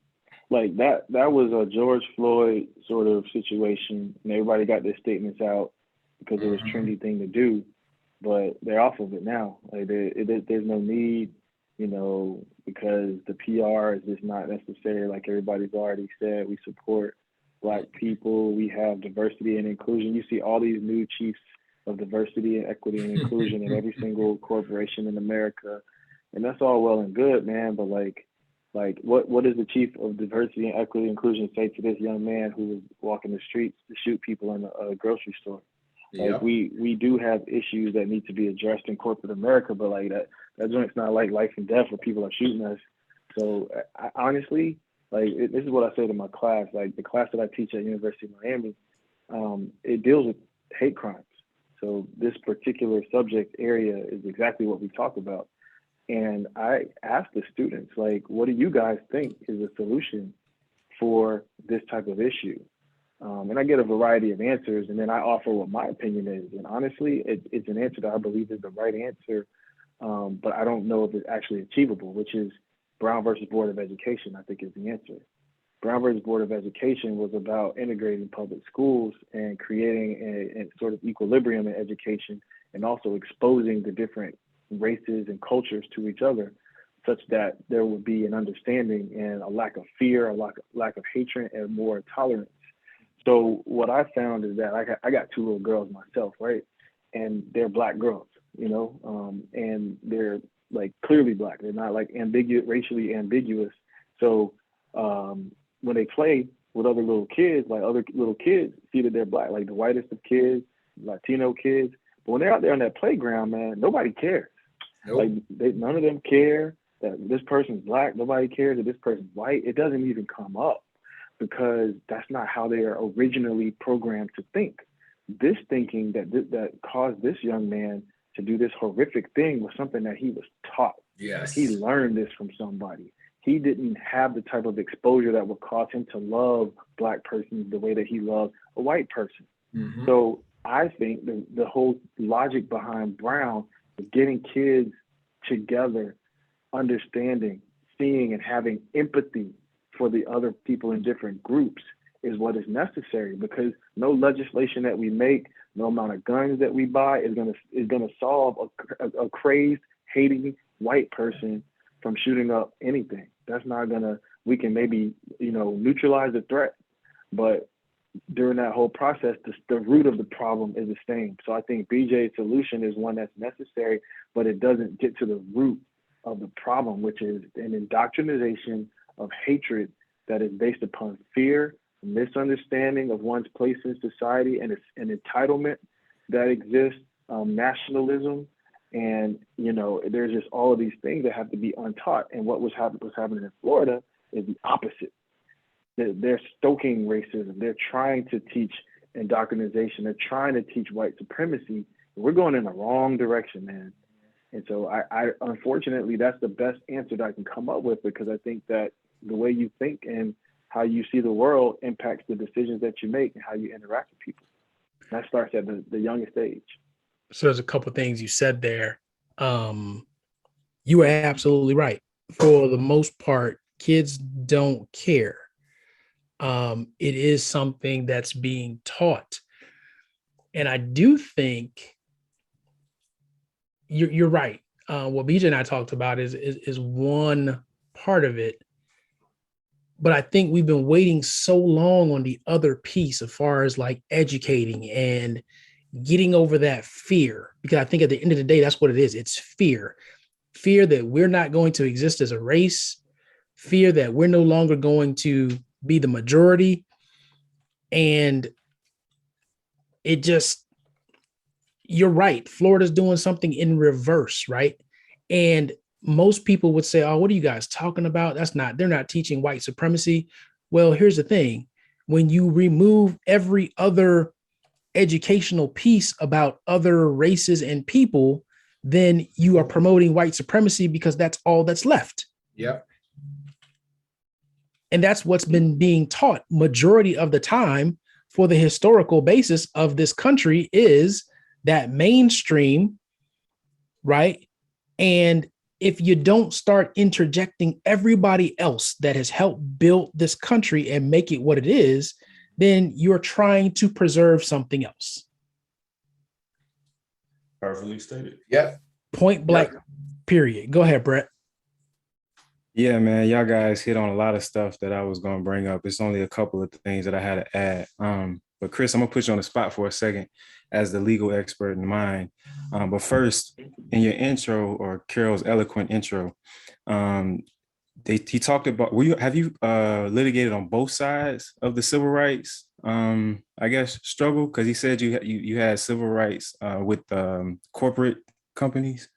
Like that was a George Floyd sort of situation, and everybody got their statements out because it was a trendy thing to do, but they're off of it now. Like there's no need, because the PR is just not necessary. Like everybody's already said, we support Black people. We have diversity and inclusion. You see all these new chiefs of diversity and equity and inclusion in every single corporation in America, and that's all well and good, man. But like what does the chief of diversity and equity and inclusion say to this young man who was walking the streets to shoot people in a grocery store? Like we do have issues that need to be addressed in corporate America, but like that joint's not like life and death where people are shooting us. So I honestly, this is what I say to my class. Like the class that I teach at University of Miami, it deals with hate crimes. So this particular subject area is exactly what we talk about. And I asked the students, like, what do you guys think is a solution for this type of issue? And I get a variety of answers, and then I offer what my opinion is. And honestly, it's an answer that I believe is the right answer, but I don't know if it's actually achievable, which is Brown versus Board of Education, I think is the answer. Brown versus Board of Education was about integrating public schools and creating a sort of equilibrium in education, and also exposing the different races and cultures to each other, such that there would be an understanding and a lack of fear, a lack of hatred, and more tolerance. So what I found is that I got two little girls myself, right? And they're Black girls, you know, and they're like clearly Black. They're not like racially ambiguous. So when they play with other little kids, like other little kids see that they're Black, like the whitest of kids, Latino kids. But when they're out there on that playground, man, nobody cares. Nope. Like none of them care that this person's Black. Nobody cares that this person's white. It doesn't even come up, because that's not how they are originally programmed to think. This thinking that caused this young man to do this horrific thing was something that he was taught. Yes. He learned this from somebody. He didn't have the type of exposure that would cause him to love Black persons the way that he loved a white person. Mm-hmm. So I think the whole logic behind Brown is getting kids together, understanding, seeing, and having empathy for the other people in different groups is what is necessary, because no legislation that we make, no amount of guns that we buy is gonna solve a crazed, hating white person from shooting up anything. That's not gonna. We can maybe neutralize the threat, but during that whole process, the root of the problem is the same. So I think BJ's solution is one that's necessary, but it doesn't get to the root of the problem, which is an indoctrination of hatred that is based upon fear, misunderstanding of one's place in society, and it's an entitlement that exists, nationalism, and there's just all of these things that have to be untaught. And what's happening in Florida is the opposite. They're stoking racism. They're trying to teach indoctrination. They're trying to teach white supremacy. We're going in the wrong direction, man. And so I unfortunately, that's the best answer that I can come up with, because I think that the way you think and how you see the world impacts the decisions that you make and how you interact with people. And that starts at the youngest age. So there's a couple of things you said there. You were absolutely right. For the most part, kids don't care. It is something that's being taught. And I do think you're right. What BJ and I talked about is one part of it. But I think we've been waiting so long on the other piece, as far as like educating and getting over that fear, because I think at the end of the day, that's what it is. It's fear that we're not going to exist as a race, fear that we're no longer going to be the majority. And it just, you're right. Florida's doing something in reverse, right? And most people would say, oh, what are you guys talking about? They're not teaching white supremacy. Well, here's the thing. When you remove every other educational piece about other races and people, then you are promoting white supremacy, because that's all that's left. Yep. And that's what's been being taught majority of the time for the historical basis of this country, is that mainstream, right? And if you don't start interjecting everybody else that has helped build this country and make it what it is, then you're trying to preserve something else. Perfectly stated. Yep. Point blank, period. Go ahead, Brett. Yeah, man, y'all guys hit on a lot of stuff that I was going to bring up. It's only a couple of things that I had to add. But Chris, I'm going to put you on the spot for a second as the legal expert in mind. But first, in your intro, or Carol's eloquent intro, he talked about, have you litigated on both sides of the civil rights, I guess, struggle? Because he said you had civil rights with corporate companies.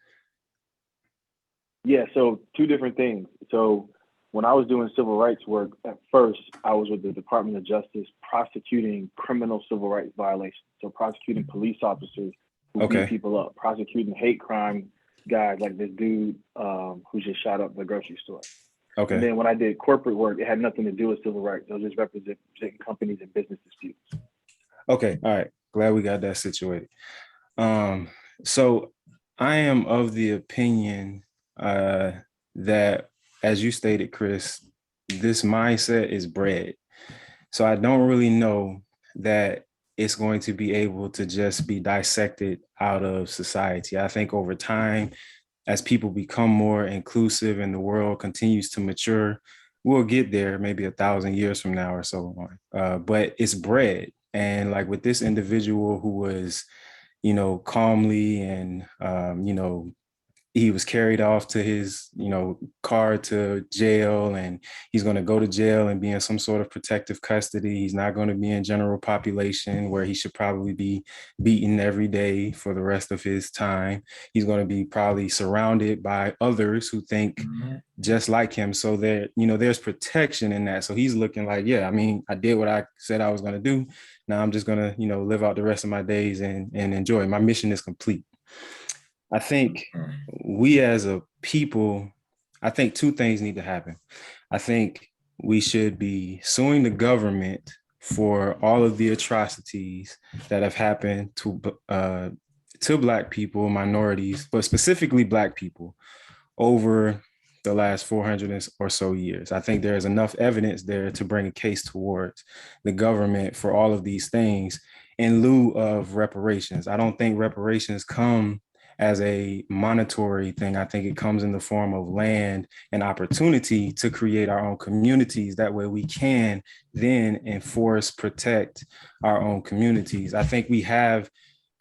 Yeah, so two different things. So when I was doing civil rights work, at first, I was with the Department of Justice prosecuting criminal civil rights violations. So prosecuting police officers who beat people up, prosecuting hate crime guys like this dude who just shot up the grocery store. And then when I did corporate work, it had nothing to do with civil rights. I was just representing companies and business disputes. Okay. All right. Glad we got that situated. So I am of the opinion that, as you stated, Chris, this mindset is bred. So I don't really know that it's going to be able to just be dissected out of society. I think over time, as people become more inclusive and the world continues to mature, we'll get there maybe 1,000 years from now or so on. But it's bred. And like with this individual who was, calmly and, he was carried off to his, car to jail, and he's going to go to jail and be in some sort of protective custody. He's not going to be in general population where he should probably be beaten every day for the rest of his time. He's going to be probably surrounded by others who think just like him. So there, there's protection in that. So he's looking like, yeah, I mean, I did what I said I was going to do. Now I'm just going to, live out the rest of my days and enjoy. My mission is complete. I think we as a people, I think two things need to happen. I think we should be suing the government for all of the atrocities that have happened to Black people, minorities, but specifically Black people over the last 400 or so years. I think there is enough evidence there to bring a case towards the government for all of these things in lieu of reparations. I don't think reparations come as a monetary thing. I think it comes in the form of land and opportunity to create our own communities. That way we can then enforce, protect our own communities. I think we have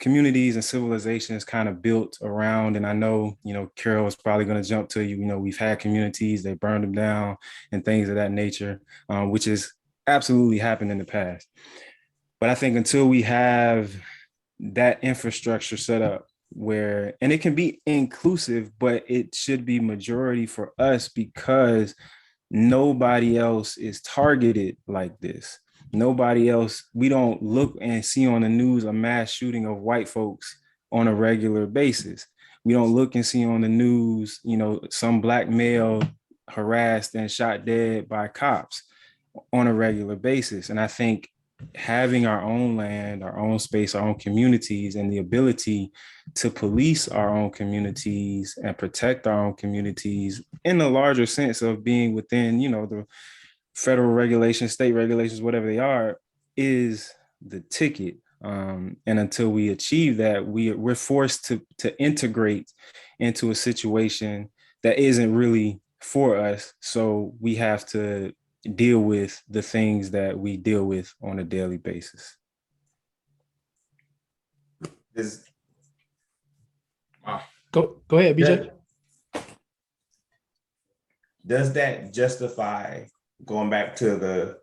communities and civilizations kind of built around, and I know, Carol is probably going to jump to you, we've had communities, they burned them down and things of that nature, which has absolutely happened in the past. But I think until we have that infrastructure set up, and it can be inclusive, but it should be majority for us because nobody else is targeted like this. Nobody else, we don't look and see on the news a mass shooting of white folks on a regular basis. We don't look and see on the news, some Black male harassed and shot dead by cops on a regular basis. And I think having our own land, our own space, our own communities, and the ability to police our own communities and protect our own communities in the larger sense of being within, the federal regulations, state regulations, whatever they are, is the ticket. And until we achieve that, we're forced to integrate into a situation that isn't really for us. So we have to deal with the things that we deal with on a daily basis. Go ahead, BJ. Does that justify going back to the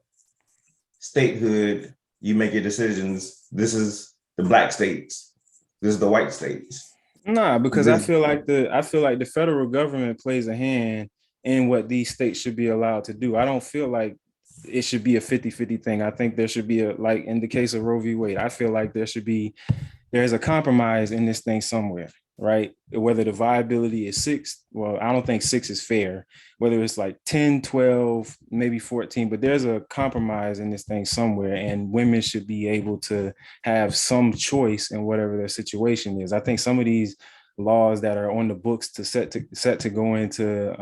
statehood? You make your decisions. This is the Black states. This is the white states. Nah, because I feel like the federal government plays a hand in what these states should be allowed to do. I don't feel like it should be a 50-50 thing. I think there should be like in the case of Roe v. Wade, I feel like there's a compromise in this thing somewhere, right? Whether the viability is 6, well, I don't think 6 is fair. Whether it's like 10, 12, maybe 14, but there's a compromise in this thing somewhere, and women should be able to have some choice in whatever their situation is. I think some of these laws that are on the books set to go into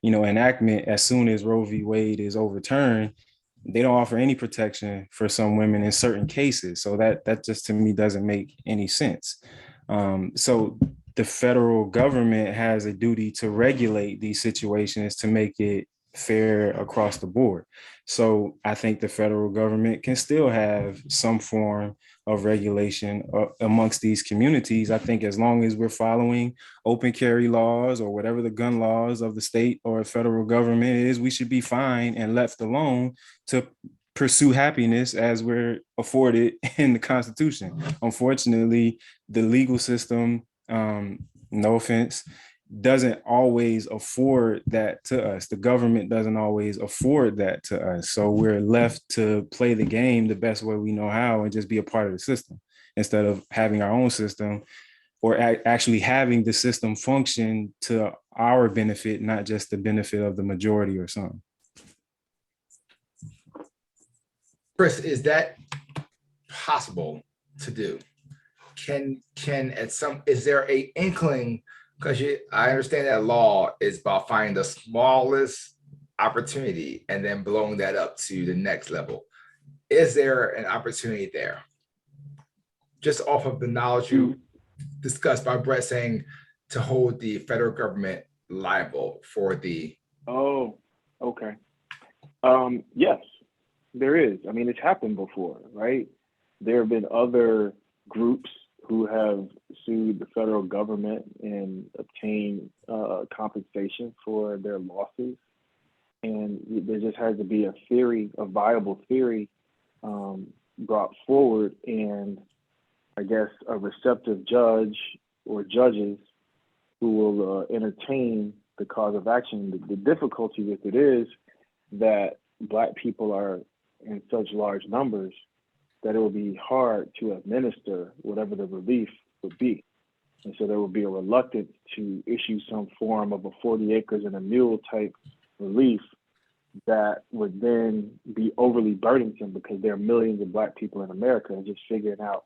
enactment as soon as Roe v. Wade is overturned, they don't offer any protection for some women in certain cases. So that just to me doesn't make any sense. So the federal government has a duty to regulate these situations to make it fair across the board. So I think the federal government can still have some form of regulation amongst these communities. I think as long as we're following open carry laws or whatever the gun laws of the state or federal government is, we should be fine and left alone to pursue happiness as we're afforded in the Constitution. Unfortunately, the legal system, no offense, doesn't always afford that to us. The government doesn't always afford that to us. So we're left to play the game the best way we know how and just be a part of the system. instead of having our own system, or actually having the system function to our benefit, not just the benefit of the majority or some. Chris, is that possible to do? Is there a inkling? Because I understand that law is about finding the smallest opportunity and then blowing that up to the next level. Is there an opportunity there? Just off of the knowledge you discussed by Brett saying to hold the federal government liable for the. Oh, okay. Yes, there is. I mean, it's happened before, right? There have been other groups who have sued the federal government and obtained compensation for their losses. And there just has to be a theory, a viable theory brought forward, and I guess a receptive judge or judges who will entertain the cause of action. The difficulty with it is that Black people are in such large numbers that it will be hard to administer whatever the relief would be. And so there will be a reluctance to issue some form of a 40 acres and a mule type relief that would then be overly burdensome, because there are millions of Black people in America, and just figuring out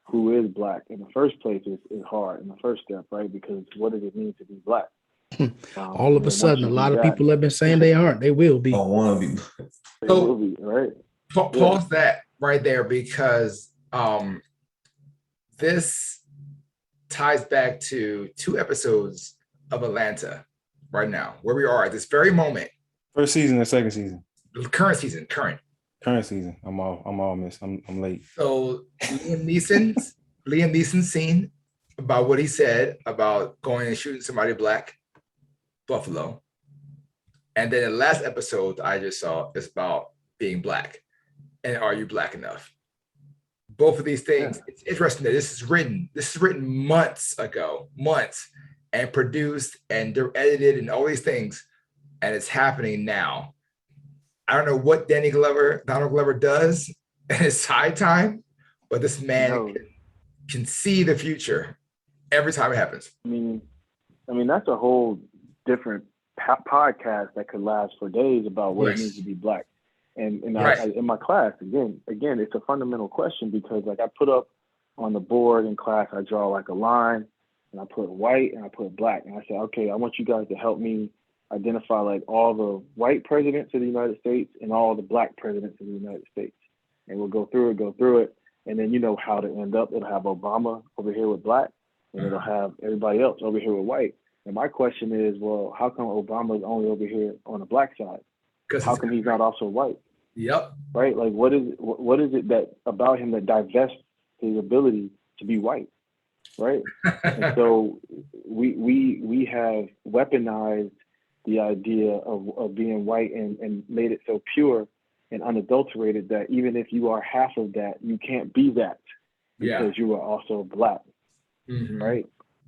who is Black in the first place is hard in the first step, right? Because what does it mean to be Black? All of a sudden, a lot of people have been saying they aren't. They will be. Don't want to be. They will be, right? Pause that right there, because this ties back to 2 episodes of Atlanta right now, where we are at this very moment. First season or second season? Current season, current Season. I'm all missed. I'm late. So Liam Neeson's scene about what he said about going and shooting somebody Black, Buffalo. And then the last episode I just saw is about being Black. And are you Black enough? Both of these things, It's interesting that this is written months ago, and produced and edited and all these things, and it's happening now. I don't know what Donald Glover does in his side time, but this man can see the future every time it happens. I mean, that's a whole different podcast that could last for days about what it means to be Black. And I, in my class, again, it's a fundamental question, because like I put up on the board in class, I draw like a line, and I put white and I put Black. And I said, okay, I want you guys to help me identify like all the white presidents of the United States and all the Black presidents of the United States. And we'll go through it. And then you know how to end up. It'll have Obama over here with Black, and it'll have everybody else over here with white. And my question is, well, how come Obama is only over here on the Black side? How come he's not also white? Yep. Right? Like, what is it that about him that divests his ability to be white? Right? And so we have weaponized the idea of being white and made it so pure and unadulterated that even if you are half of that, you can't be that because you are also Black. Mm-hmm. Right?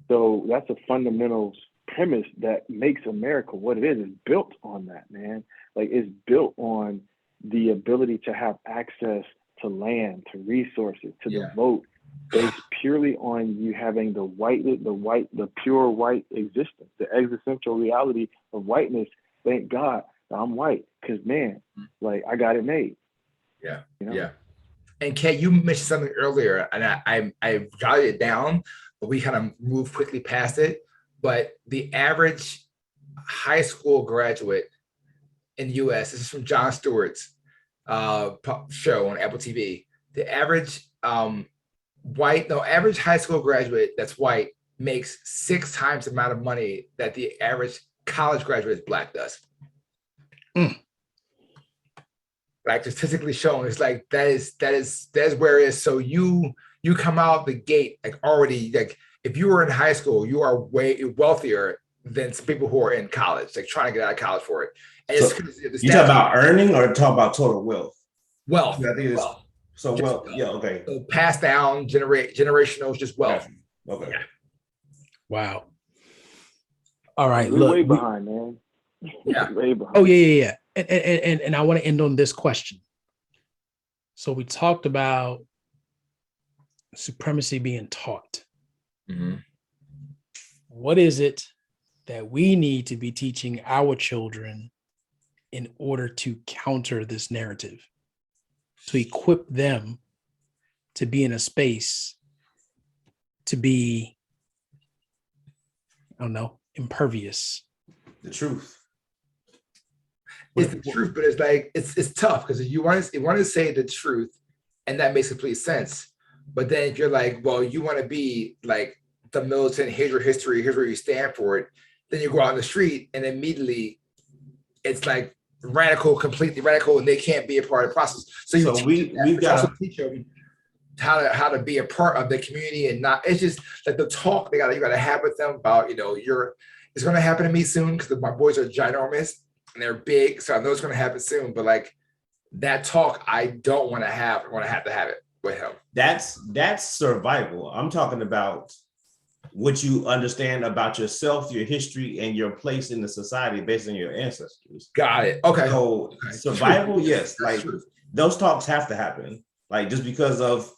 So that's a fundamental premise that makes America what it is. It's built on that, man. Like, it's built on the ability to have access to land, to resources, to the vote, based purely on you having the pure white existence, the existential reality of whiteness. Thank God I'm white, because man, like, I got it made. Yeah. You know? Yeah. And Kay, you mentioned something earlier, and I jotted it down, but we kind of moved quickly past it. But the average high school graduate in the US, this is from Jon Stewart's show on Apple TV. The average average high school graduate that's white makes 6 times the amount of money that the average college graduate Black does. Like, statistically shown, it's like that is where it is. So you come out the gate like already, like, if you were in high school, you are way wealthier than some people who are in college, like trying to get out of college for it. And so you talk about earning or talk about total wealth? Wealth. I think wealth. So wealth. Yeah. Okay. So passed down, generational, just wealth. Okay. Yeah. Wow. All right. We're way behind, man. Yeah. Way behind. Oh yeah. And I want to end on this question. So we talked about supremacy being taught. Mhm. What is it that we need to be teaching our children in order to counter this narrative, to equip them to be in a space to be, I don't know, impervious? The truth. It's the truth, but it's like it's tough because you want to say the truth, and that makes complete sense. But then if you're like, well, you want to be like the militant, here's your history, here's where you stand for it, then you go out on the street and immediately it's like completely radical, and they can't be a part of the process. So we've got to teach them how to be a part of the community, and not, it's just like the talk you got to have with them about, it's going to happen to me soon because my boys are ginormous and they're big, so I know it's going to happen soon. But like that talk, I don't want to have. I want to have it with him. That's survival. I'm talking about what you understand about yourself, your history, and your place in the society based on your ancestors. Got it. Okay. So survival, true. yes, That's like true. Those talks have to happen. Like just because of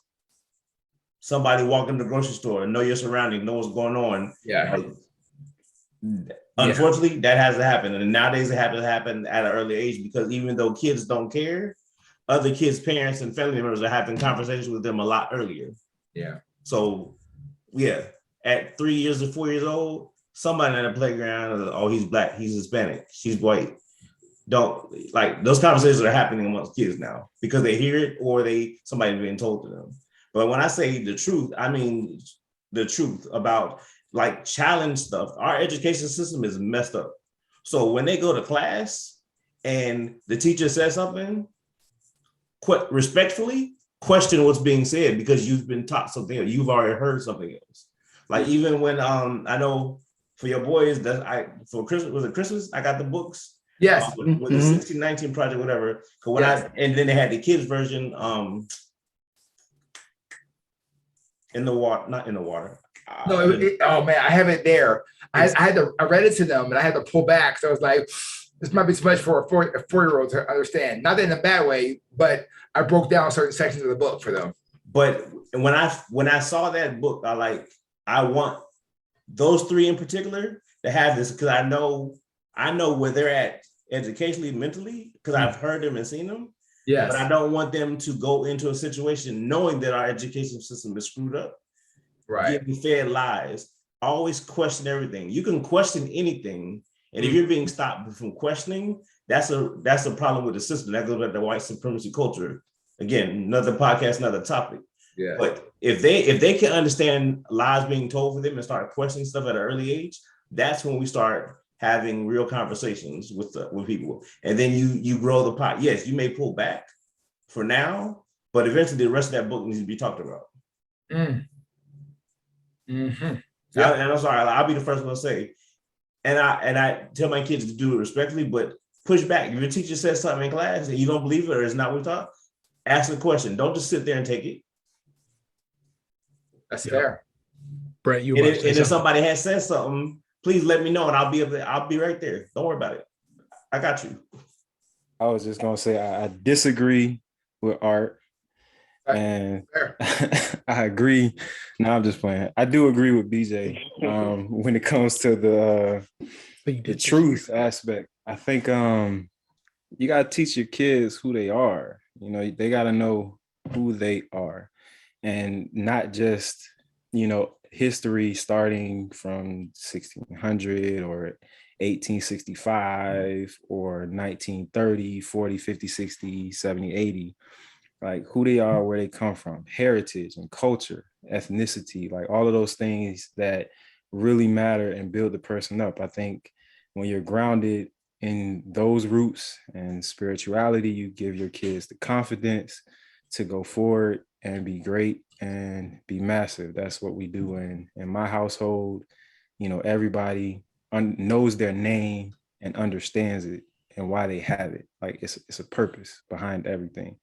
somebody walking to the grocery store and know your surrounding, know what's going on. Yeah. Unfortunately, that has to happen. And nowadays it has to happen at an early age, because even though kids don't care, other kids' parents and family members are having conversations with them a lot earlier. Yeah. So yeah, at 3 years or 4 years old, somebody at the playground, oh, he's black, he's Hispanic, she's white. Don't, like, those conversations are happening amongst kids now because they hear it or somebody's being told to them. But when I say the truth, I mean the truth about like challenge stuff. Our education system is messed up. So when they go to class and the teacher says something, respectfully question what's being said, because you've been taught something else. You've already heard something else. Like even when I know for your boys that for Christmas, was it Christmas? I got the books. Yes. With the 1619 project, whatever. When and then they had the kids version in the water, not in the water. No, oh man, I have it there. I read it to them and I had to pull back. So I was like, this might be too much for a four-year-old to understand. Not in a bad way, but I broke down certain sections of the book for them. But when I saw that book, I want those three in particular to have this, because I know where they're at educationally, mentally, because I've heard them and seen them. Yes. But I don't want them to go into a situation knowing that our education system is screwed up. Right. Getting fed lies. Always question everything. You can question anything. And if you're being stopped from questioning, that's a problem with the system. That goes back to white supremacy culture. Again, another podcast, another topic. Yeah. But if they can understand lies being told for them and start questioning stuff at an early age, that's when we start having real conversations with people. And then you grow the pot. Yes, you may pull back for now, but eventually the rest of that book needs to be talked about. Mm-hmm. Yep. And I'm sorry, I'll be the first one to say, and I tell my kids to do it respectfully, but push back. If your teacher says something in class and you don't believe it or it's not what we taught, ask the question. Don't just sit there and take it. That's fair. Brett, if somebody has said something, please let me know and I'll be right there. Don't worry about it. I got you. I was just gonna say I disagree with Art, and I agree. No, I'm just playing. I do agree with BJ when it comes to the truth aspect. I think you gotta teach your kids who they are. They gotta know who they are, and not just history starting from 1600 or 1865 or 1930, 40, 50, 60, 70, 80, like who they are, where they come from, heritage and culture, ethnicity, like all of those things that really matter and build the person up. I think when you're grounded in those roots and spirituality, you give your kids the confidence to go forward and be great and be massive. That's what we do in my household. Everybody knows their name and understands it and why they have it. Like it's a purpose behind everything.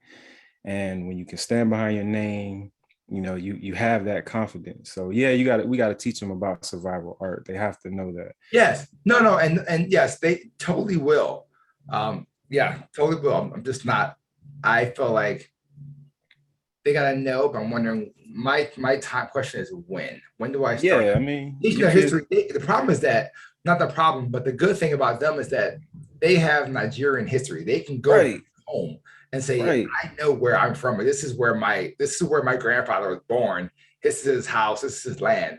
And when you can stand behind your name, you have that confidence. So yeah, we got to teach them about survival art. They have to know that. Yes. No. And yes, they totally will. Yeah, totally will. I'm just not, I feel like they gotta know, but I'm wondering, my top question is when? When do I start? Yeah, I mean, Teaching your their kids, history. The problem is that, not the problem, but the good thing about them is that they have Nigerian history. They can go right, home and say, right. I know where I'm from. This is where my grandfather was born. This is his house. This is his land.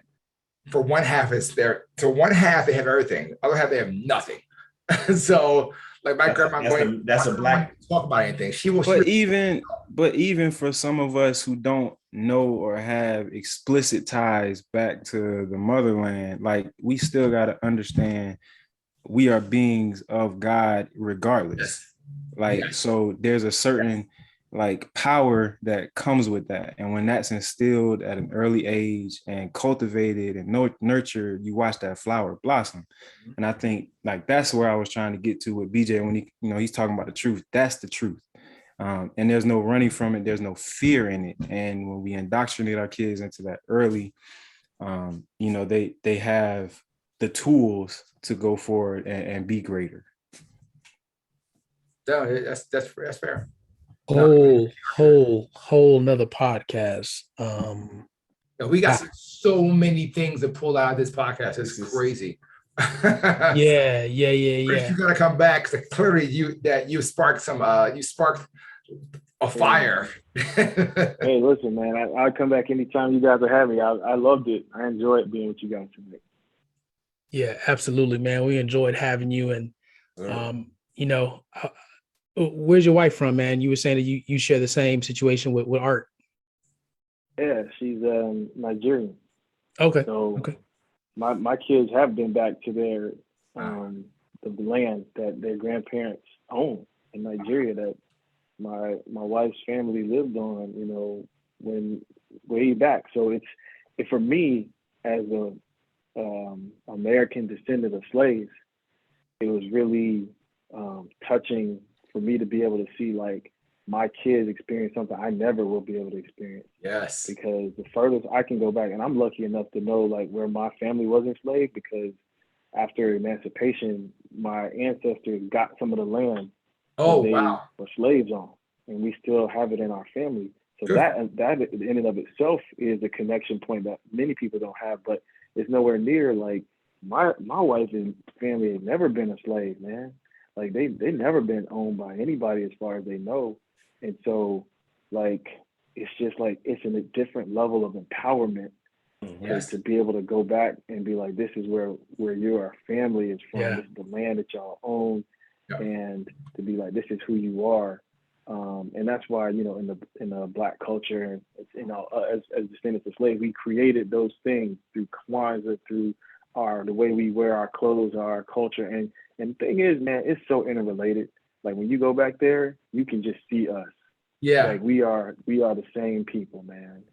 For one half, it's there. So one half they have everything. Other half they have nothing. So like my grandma going, That's a black. talk about anything. She will. But even for some of us who don't know or have explicit ties back to the motherland, like we still got to understand we are beings of God regardless. Yes. Like, Yes. so there's a certain like power that comes with that. And when that's instilled at an early age and cultivated and nurtured, you watch that flower blossom. And I think like that's where I was trying to get to with BJ when he's talking about the truth. That's the truth. And there's no running from it. There's no fear in it. And when we indoctrinate our kids into that early, they have the tools to go forward and be greater. No, that's fair. Whole nother podcast. We got so many things to pull out of this podcast. It's crazy. Yeah. You gotta come back because clearly you sparked a fire. Hey, listen, man, I'll come back anytime you guys are having me. I loved it. I enjoyed being with you guys today. Yeah, absolutely, man. We enjoyed having you. And, where's your wife from, man? You were saying that you share the same situation with art. Yeah, she's Nigerian. Okay. So okay. My kids have been back to their the land that their grandparents own in Nigeria that my wife's family lived on, when way back. So it's for me as a American descendant of slaves, it was really touching for me to be able to see like my kids experience something I never will be able to experience. Yes. Because the furthest I can go back, and I'm lucky enough to know like where my family was enslaved, because after emancipation, my ancestors got some of the land they were slaves on, and we still have it in our family. So that in and of itself is a connection point that many people don't have, but it's nowhere near like my wife and family have never been a slave, man. Like they never been owned by anybody as far as they know. And so like it's just like it's in a different level of empowerment to be able to go back and be like, this is where your family is from. This is the land that y'all own, and to be like, this is who you are. And that's why, in the Black culture, as descendants of slaves, we created those things through Kwanzaa, through the way we wear our clothes, our culture. And the thing is, man, it's so interrelated. Like when you go back there, you can just see us. Yeah. Like we are the same people, man.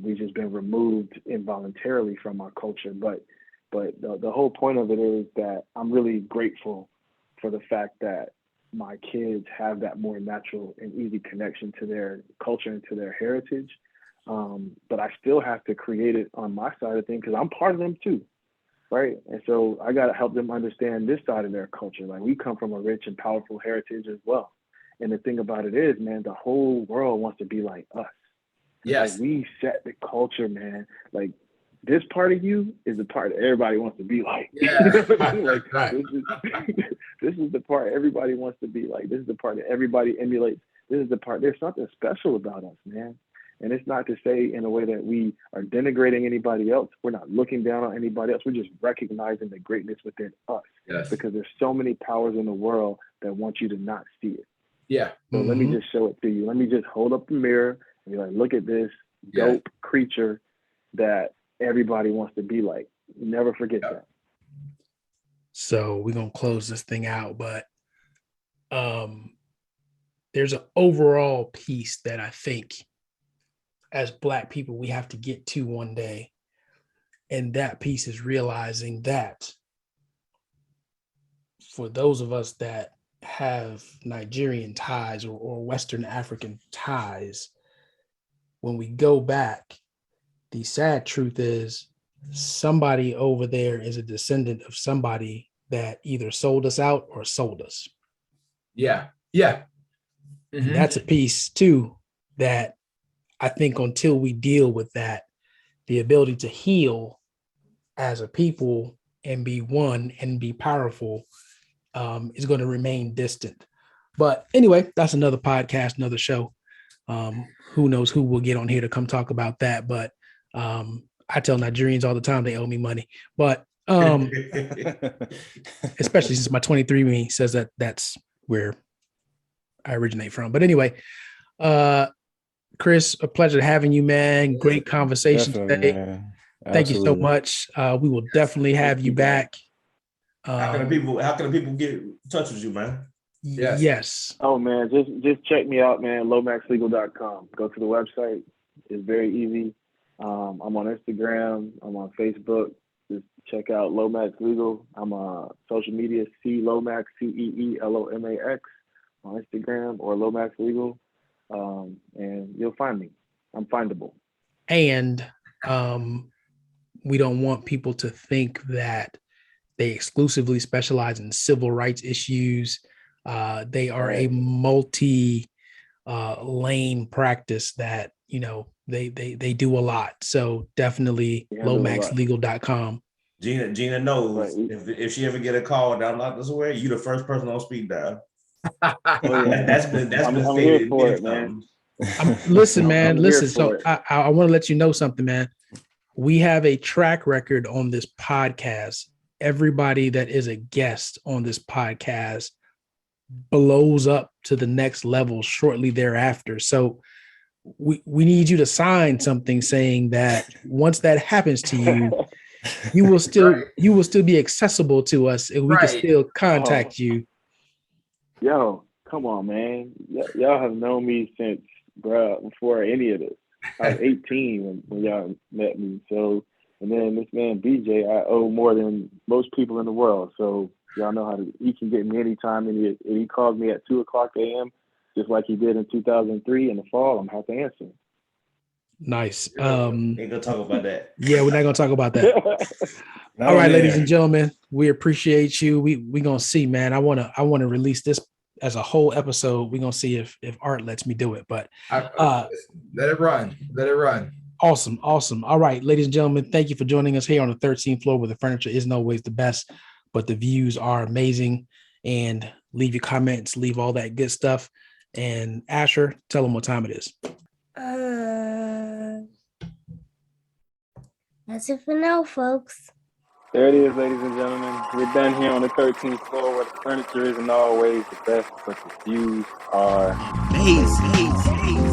We've just been removed involuntarily from our culture. But the whole point of it is that I'm really grateful for the fact that my kids have that more natural and easy connection to their culture and to their heritage. But I still have to create it on my side of things because I'm part of them too, right? And so I got to help them understand this side of their culture. Like we come from a rich and powerful heritage as well. And the thing about it is, man, the whole world wants to be like us. Yes. Like we set the culture, man. Like this part of you is the part that everybody wants to be like. Yeah. Like right. This is the part everybody wants to be like. This is the part that everybody emulates. This is the part. There's something special about us, man. And it's not to say in a way that we are denigrating anybody else. We're not looking down on anybody else. We're just recognizing the greatness within us. Yes. Because there's so many powers in the world that want you to not see it. Yeah. So let me just show it to you. Let me just hold up the mirror and be like, look at this dope creature that everybody wants to be like. Never forget that. So we're going to close this thing out, but there's an overall piece that I think as Black people, we have to get to one day. And that piece is realizing that for those of us that have Nigerian ties or Western African ties, when we go back, the sad truth is somebody over there is a descendant of somebody that either sold us out or sold us. Yeah. Yeah. And that's a piece too that I think until we deal with that, the ability to heal as a people and be one and be powerful is going to remain distant. But anyway, that's another podcast, another show. Who knows who will get on here to come talk about that. But I tell Nigerians all the time they owe me money. But especially since my 23andMe says that that's where I originate from. But anyway, Chris, a pleasure having you, man. Great conversation Definitely, today. man. Thank you so Absolutely. much. We will definitely have you back. How can the people get in touch with you, man? Yes. Oh man, just check me out, man. Lomaxlegal.com. Go to the website. It's very easy. I'm on Instagram. I'm on Facebook. Just check out Lomax Legal. I'm on social media, Lomax, CEELOMAX on Instagram or Lomax Legal. And you'll find me. I'm findable. And we don't want people to think that they exclusively specialize in civil rights issues. They are a multi lane practice that, you know, they do a lot. So definitely lomaxlegal.com. Gina knows Right. if she ever get a call down Lockers Away, you the first person on speed dial. Oh, yeah. That's been I'm stated here for many it, man. times. Listen, man, I'm listen. here So for it. I want to let you know something, man. We have a track record on this podcast. Everybody that is a guest on this podcast blows up to the next level shortly thereafter. So we need you to sign something saying that once that happens to you, you will still be accessible to us and we can Right. still contact you. Yo, come on, man. Y'all have known me since, before any of this. I was 18 when y'all met me. So, and then this man BJ, I owe more than most people in the world. So y'all know he can get me anytime, and he calls me at 2:00 a.m. just like he did in 2003 in the fall. I'm happy to answer. Nice. Ain't gonna talk about that. Yeah, we're not gonna talk about that. All right, ladies and gentlemen, we appreciate you. We gonna see, man. I wanna release this as a whole episode. We're gonna see if Art lets me do it. But Let it run. Let it run. awesome. All right, ladies and gentlemen, thank you for joining us here on the 13th floor, where the furniture isn't always the best, but the views are amazing. And leave your comments, leave all that good stuff. And Asher, tell them what time it is. That's it for now, folks. There it is, ladies and gentlemen. We're done here on the 13th floor where the furniture isn't always the best, but the views are Amazing.